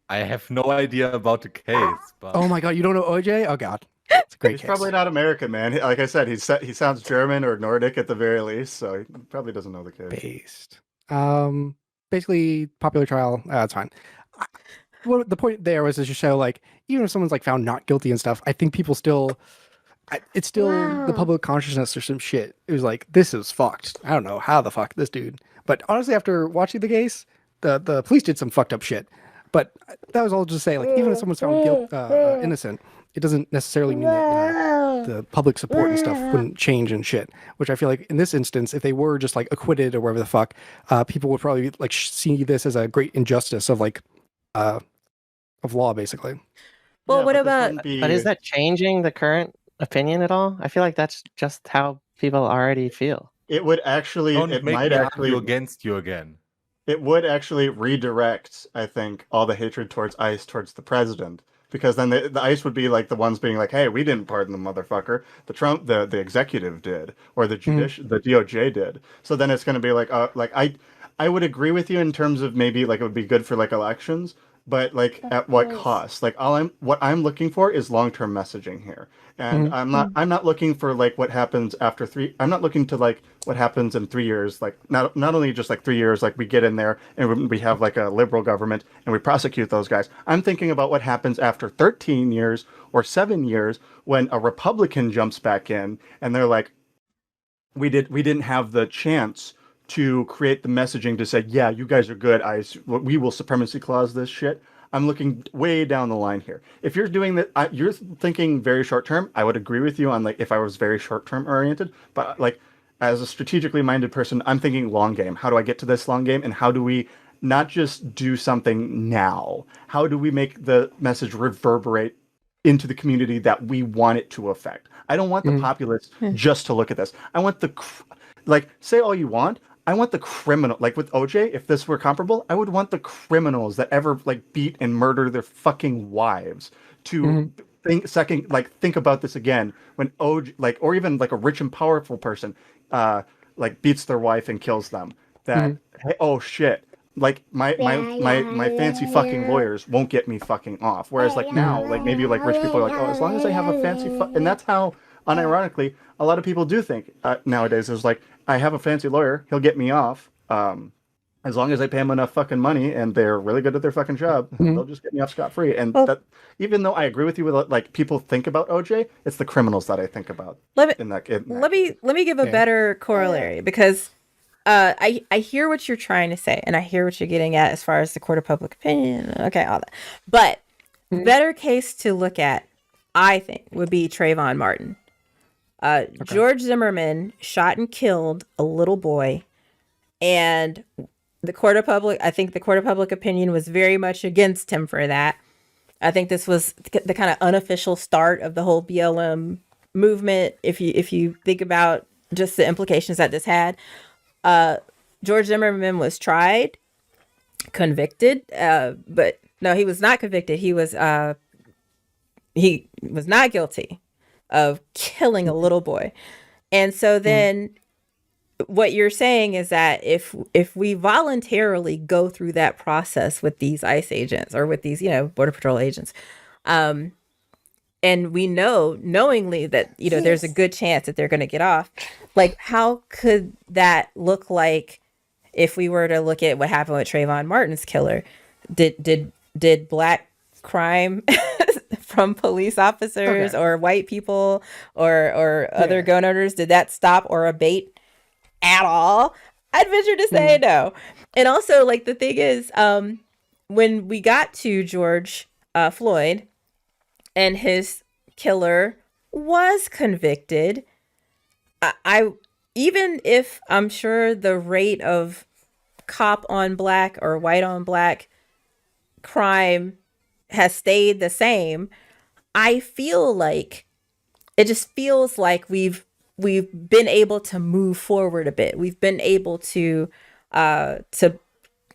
I have no idea about the case. But... Oh my god, you don't know OJ? Oh god. It's a great He's case. probably not American, man. Like I said, he sounds German or Nordic at the very least, so he probably doesn't know the case. Based. Basically, popular trial. That's fine. Well, the point there was to show, like, even if someone's like found not guilty and stuff, I think people still, it's still the public consciousness or some shit. It was like, this is fucked. I don't know how the fuck this dude. But honestly, after watching the case, the police did some fucked up shit. But that was all just to say, like, even if someone's found innocent, it doesn't necessarily mean that the public support and stuff wouldn't change and shit. Which I feel like in this instance, if they were just like acquitted or whatever the fuck, people would probably like see this as a great injustice of like of law, basically. Well, Yeah, what but this about? wouldn't be- But is that changing the current opinion at all? I feel like that's just how people already feel. It would actually. Don't It make might me actually. argue against you again. it would actually redirect, I think, all the hatred towards ICE towards the president. Because then the ICE would be like the ones being like, "Hey, we didn't pardon the motherfucker. The executive did, or the DOJ did." So then it's going to be like I would agree with you in terms of maybe like it would be good for like elections, but like at what cost? Like what I'm looking for is long-term messaging here. And I'm not looking for like what happens after I'm not looking to like what happens in 3 years, like not only just like 3 years, like we get in there and we have like a liberal government and we prosecute those guys. I'm thinking about what happens after 13 years or 7 years when a Republican jumps back in and they're like, we didn't have the chance to create the messaging to say, yeah, you guys are good. We will supremacy clause this shit. I'm looking way down the line here. If you're doing that, you're thinking very short term. I would agree with you on like if I was very short term oriented, but like as a strategically minded person, I'm thinking long game. How do I get to this long game, and how do we not just do something now? How do we make the message reverberate into the community that we want it to affect? I don't want the populace just to look at this. I want say all you want. I want the criminal, like with OJ, if this were comparable, I would want the criminals that ever like beat and murder their fucking wives to think about this again when OJ, like, or even like a rich and powerful person, like beats their wife and kills them. That, hey, oh shit, like my fancy fucking lawyers won't get me fucking off. Whereas like now, like maybe like rich people are like, oh, as long as I have a fancy and that's how, unironically, a lot of people do think nowadays. Is like, I have a fancy lawyer, he'll get me off. As long as I pay him enough fucking money and they're really good at their fucking job, they'll just get me off scot-free. And that, even though I agree with you with like people think about OJ, it's the criminals that I think about. Let me give a better corollary, because I hear what you're trying to say, and I hear what you're getting at as far as the court of public opinion. Okay, all that. But better case to look at, I think, would be Trayvon Martin. George Zimmerman shot and killed a little boy, and the court of public opinion was very much against him for that. I think this was the kind of unofficial start of the whole BLM movement. If you think about just the implications that this had, George Zimmerman was tried, convicted, but no, he was not convicted. He was not guilty of killing a little boy. And so then what you're saying is that if we voluntarily go through that process with these ICE agents or with these, Border Patrol agents, and we knowingly that, there's a good chance that they're going to get off, like, how could that look like if we were to look at what happened with Trayvon Martin's killer? Did black crime from police officers or white people or other gun owners, did that stop or abate at all? I'd venture to say no. And also, like, the thing is, when we got to George Floyd and his killer was convicted, I even if I'm sure the rate of cop on black or white on black crime has stayed the same, I feel like it just feels like we've been able to move forward a bit. We've been able to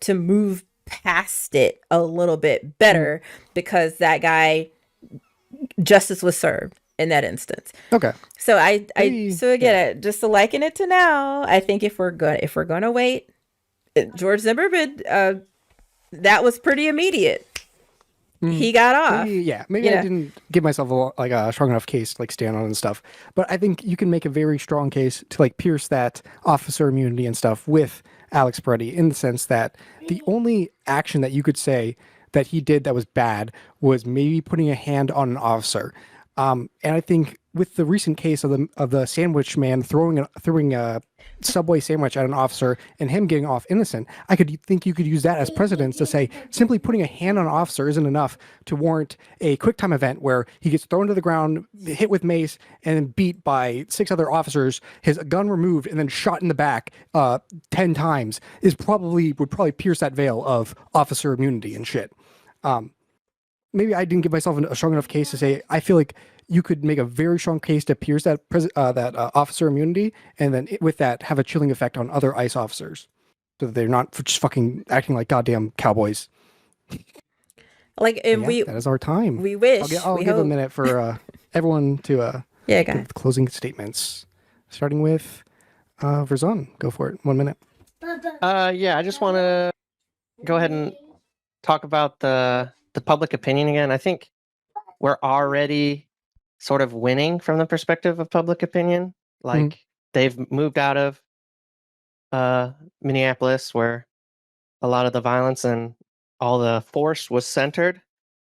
move past it a little bit better because that guy, justice was served in that instance. Okay. So just to liken it to now, I think if we're gonna wait, George Zimmerman, that was pretty immediate. He got off. Maybe I didn't give myself a strong enough case to like stand on and stuff. But I think you can make a very strong case to like pierce that officer immunity and stuff with Alex Peretti, in the sense that the only action that you could say that he did that was bad was maybe putting a hand on an officer. And I think with the recent case of the sandwich man throwing a Subway sandwich at an officer and him getting off innocent, I could think you could use that as precedence to say simply putting a hand on an officer isn't enough to warrant a quick time event where he gets thrown to the ground, hit with mace, and then beat by 6 other officers, his gun removed, and then shot in the back 10 times would probably pierce that veil of officer immunity and shit. Maybe I didn't give myself a strong enough case to say I feel like you could make a very strong case to pierce that officer immunity, and then with that have a chilling effect on other ICE officers. so that they're not just fucking acting like goddamn cowboys. Like, and Yeah, that is our time. we wish. I'll we give a hope. minute for everyone to Yeah, go give ahead. the closing statements, starting with Verzon. Go for it. 1 minute. Yeah, I just want to go ahead and talk about the public opinion again. I think we're already sort of winning from the perspective of public opinion. Like they've moved out of Minneapolis, where a lot of the violence and all the force was centered.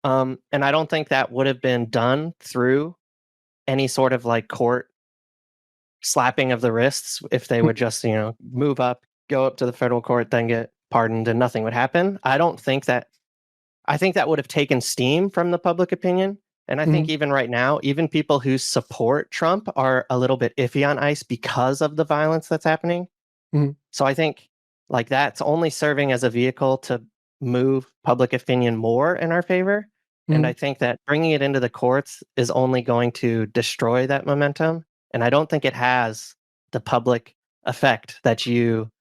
And I don't think that would have been done through any sort of like court slapping of the wrists if they would just, move up, go up to the federal court, then get pardoned and nothing would happen. I think that would have taken steam from the public opinion. And I think even right now, even people who support Trump are a little bit iffy on ICE because of the violence that's happening. So I think like that's only serving as a vehicle to move public opinion more in our favor. And I think that bringing it into the courts is only going to destroy that momentum. And I don't think it has the public effect that you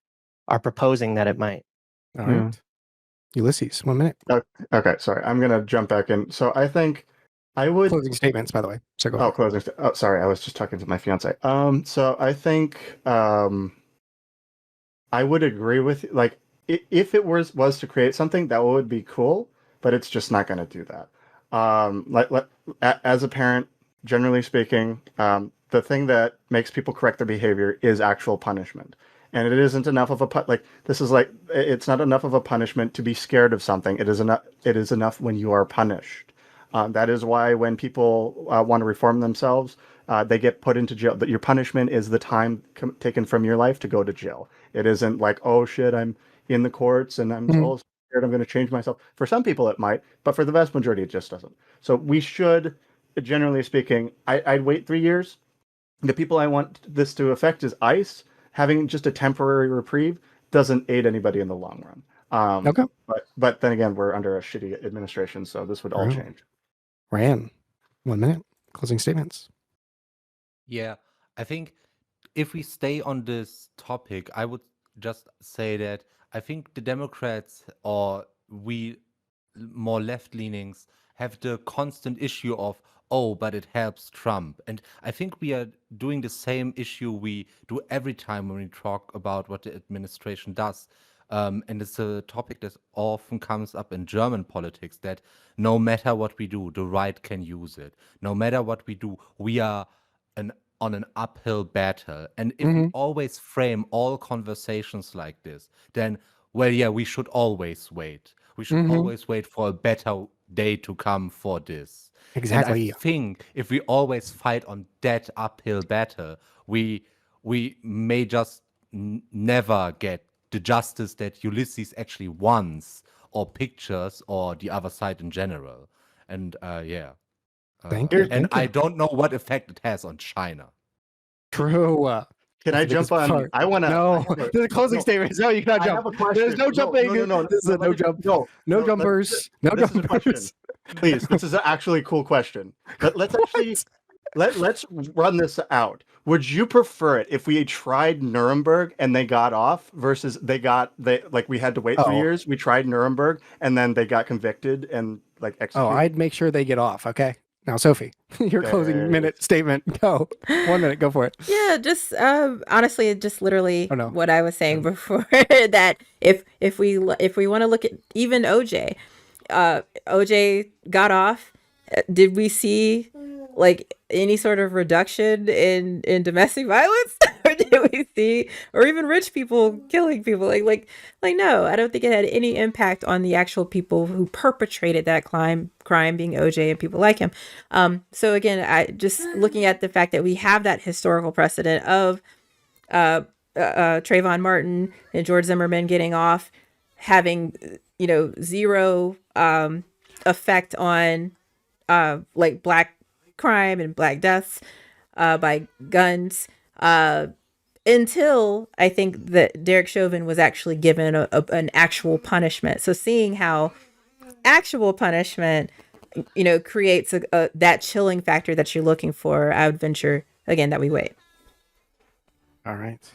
are proposing that it might. All right. Ulysses, 1 minute. Okay, sorry. I'm going to jump back in. So I think I would... Closing statements, by the way. So go ahead. Sorry. I was just talking to my fiance. So I think I would agree with, like, if it was to create something, that would be cool, but it's just not going to do that. As a parent, generally speaking, the thing that makes people correct their behavior is actual punishment. And it isn't enough of it's not enough of a punishment to be scared of something. It is enough when you are punished. That is why when people want to reform themselves, they get put into jail. But your punishment is the time taken from your life to go to jail. It isn't like, oh shit, I'm in the courts and I'm so scared I'm going to change myself. For some people it might, but for the vast majority it just doesn't. So we should, generally speaking, I'd wait 3 years. The people I want this to affect is ICE. Having just a temporary reprieve doesn't aid anybody in the long run. Okay. But then again, we're under a shitty administration, so this would all change. Ryan, 1 minute. Closing statements. Yeah, I think if we stay on this topic, I would just say that I think the Democrats, or we more left-leanings, have the constant issue of, oh, but it helps Trump. And I think we are doing the same issue we do every time when we talk about what the administration does. And it's a topic that often comes up in German politics, that no matter what we do, the right can use it. No matter what we do, we are on an uphill battle. And if we always frame all conversations like this, then, well, yeah, we should always wait. We should always wait for a better day to come for this. Exactly. And I think if we always fight on that uphill battle, we may just never get the justice that Ulysses actually wants, or pictures, or the other side in general. And Thank you. And I don't know what effect it has on China. True. Can I jump on? Part. I want to. No, there's a closing statement. No, you cannot jump. I have a question. There's no jumping. No. This is a no jump. No jumpers. No this is a question. jumpers. Please, this is actually a cool question. Let's actually let's run this out. Would you prefer it if we tried Nuremberg and they got off versus we had to wait 3 years? We tried Nuremberg and then they got convicted and executed. Oh, I'd make sure they get off. Okay. Now, Sophie, your closing minute statement. Go. 1 minute. Go for it. Yeah, just honestly, just literally what I was saying before. That if we want to look at even OJ, OJ got off. Did we see any sort of reduction in domestic violence, or did we see, or even rich people killing people? No, I don't think it had any impact on the actual people who perpetrated that crime being OJ and people like him. So again, I just looking at the fact that we have that historical precedent of Trayvon Martin and George Zimmerman getting off, having zero effect on black crime and black deaths by guns, until I think that Derek Chauvin was actually given an actual punishment. So seeing how actual punishment, creates that chilling factor that you're looking for, I would venture again that we wait. All right.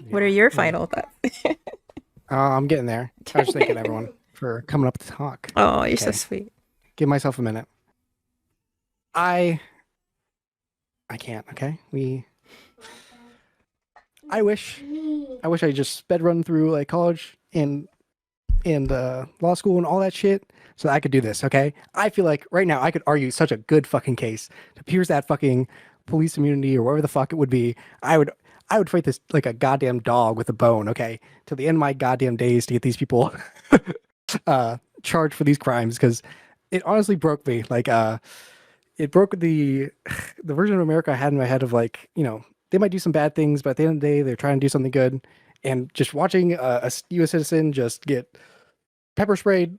What are your final thoughts? I'm getting there. I was thanking everyone for coming up to talk. Oh, you're so sweet. Give myself a minute. I can't. Okay, I wish I just sped run through like college and law school and all that shit so that I could do this. Okay, I feel like right now I could argue such a good fucking case to pierce that fucking police immunity or whatever the fuck it would be. I would fight this like a goddamn dog with a bone. Okay, to the end of my goddamn days to get these people charged for these crimes, because it honestly broke me. Like it broke the version of America I had in my head of like, you know, they might do some bad things, but at the end of the day, they're trying to do something good. And just watching a U.S. citizen just get pepper sprayed,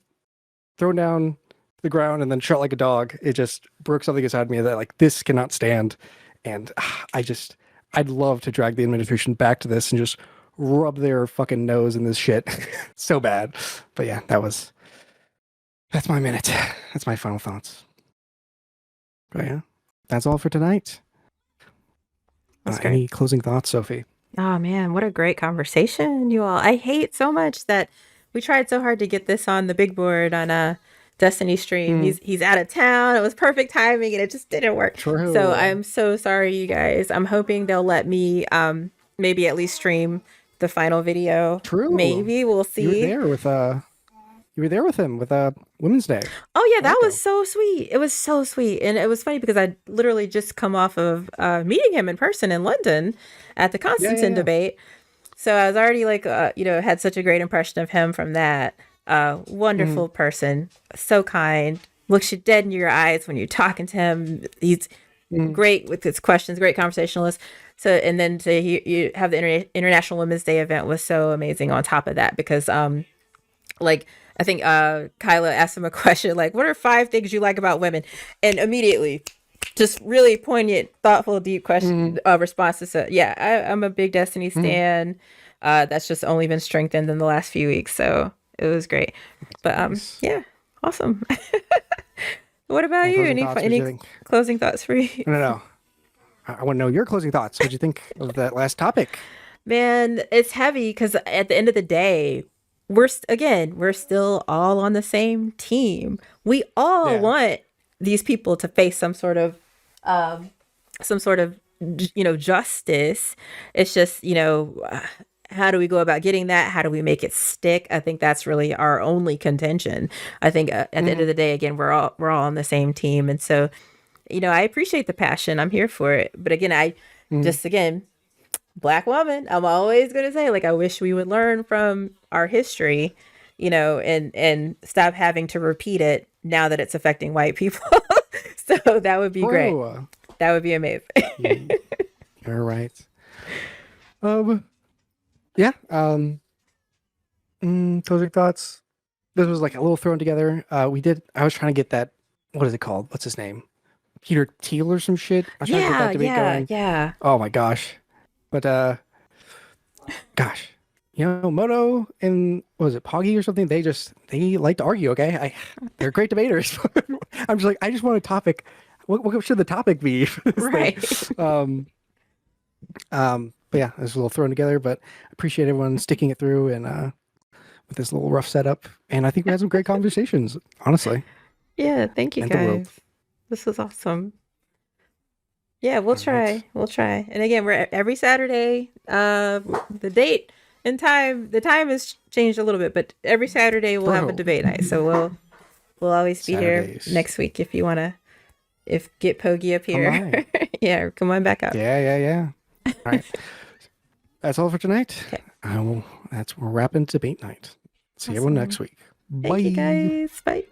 thrown down to the ground, and then shot like a dog, it just broke something inside me that like, this cannot stand. And I'd love to drag the administration back to this and just rub their fucking nose in this shit so bad. But yeah, that's my minute. That's my final thoughts. But yeah, that's all for tonight. Any closing thoughts, Sophie? Oh man, what a great conversation, you all. I hate so much that we tried so hard to get this on the big board on a Destiny stream. He's out of town. It was perfect timing and it just didn't work. True. So I'm so sorry, you guys. I'm hoping they'll let me maybe at least stream the final video. True. Maybe we'll see. You were there with him with Women's Day. Oh yeah, that was so sweet. It was so sweet. And it was funny because I literally just come off of meeting him in person in London at the Constantine debate. So I was already like, had such a great impression of him from that. Wonderful person, so kind, looks you dead in your eyes when you're talking to him. He's great with his questions, great conversationalist. So, and then you have the International Women's Day event was so amazing on top of that because, I think Kyla asked him a question like, what are 5 things you like about women? And immediately, just really poignant, thoughtful, deep question responses. So, I'm a big Destiny stan. That's just only been strengthened in the last few weeks. So it was great. But awesome. What about you? Any closing thoughts for you? No. I want to know your closing thoughts. What did you think of that last topic? Man, it's heavy because at the end of the day, we're still all on the same team. We all want these people to face some sort of justice. It's just, how do we go about getting that? How do we make it stick? I think that's really our only contention. I think at the end of the day, again, we're all on the same team. And so, I appreciate the passion. I'm here for it. But again, Black woman, I'm always going to say, like, I wish we would learn from our history, and stop having to repeat it now that it's affecting white people. So that would be great. That would be amazing. You're right. Closing thoughts. This was like a little thrown together. I was trying to get that, what is it called? What's his name? Peter Thiel or some shit? I was trying to get that debate going. Yeah. Oh my gosh. But Moto and what was it, Poggy or something? They like to argue. Okay, they're great debaters. I'm just like, I just want a topic. What should the topic be? Right. But yeah, it was a little thrown together. But I appreciate everyone sticking it through and with this little rough setup. And I think we had some great conversations. Honestly. Yeah. Thank you guys. This was awesome. Yeah, we'll try. And again, we're every Saturday. The date and time, the time has changed a little bit, but every Saturday we'll have a debate night. So we'll always be here next week if you want to, get Pogi up here. Yeah, come on back up. Yeah. All right. That's all for tonight. Okay. We're wrapping debate night. See everyone next week. Thank you guys. Bye.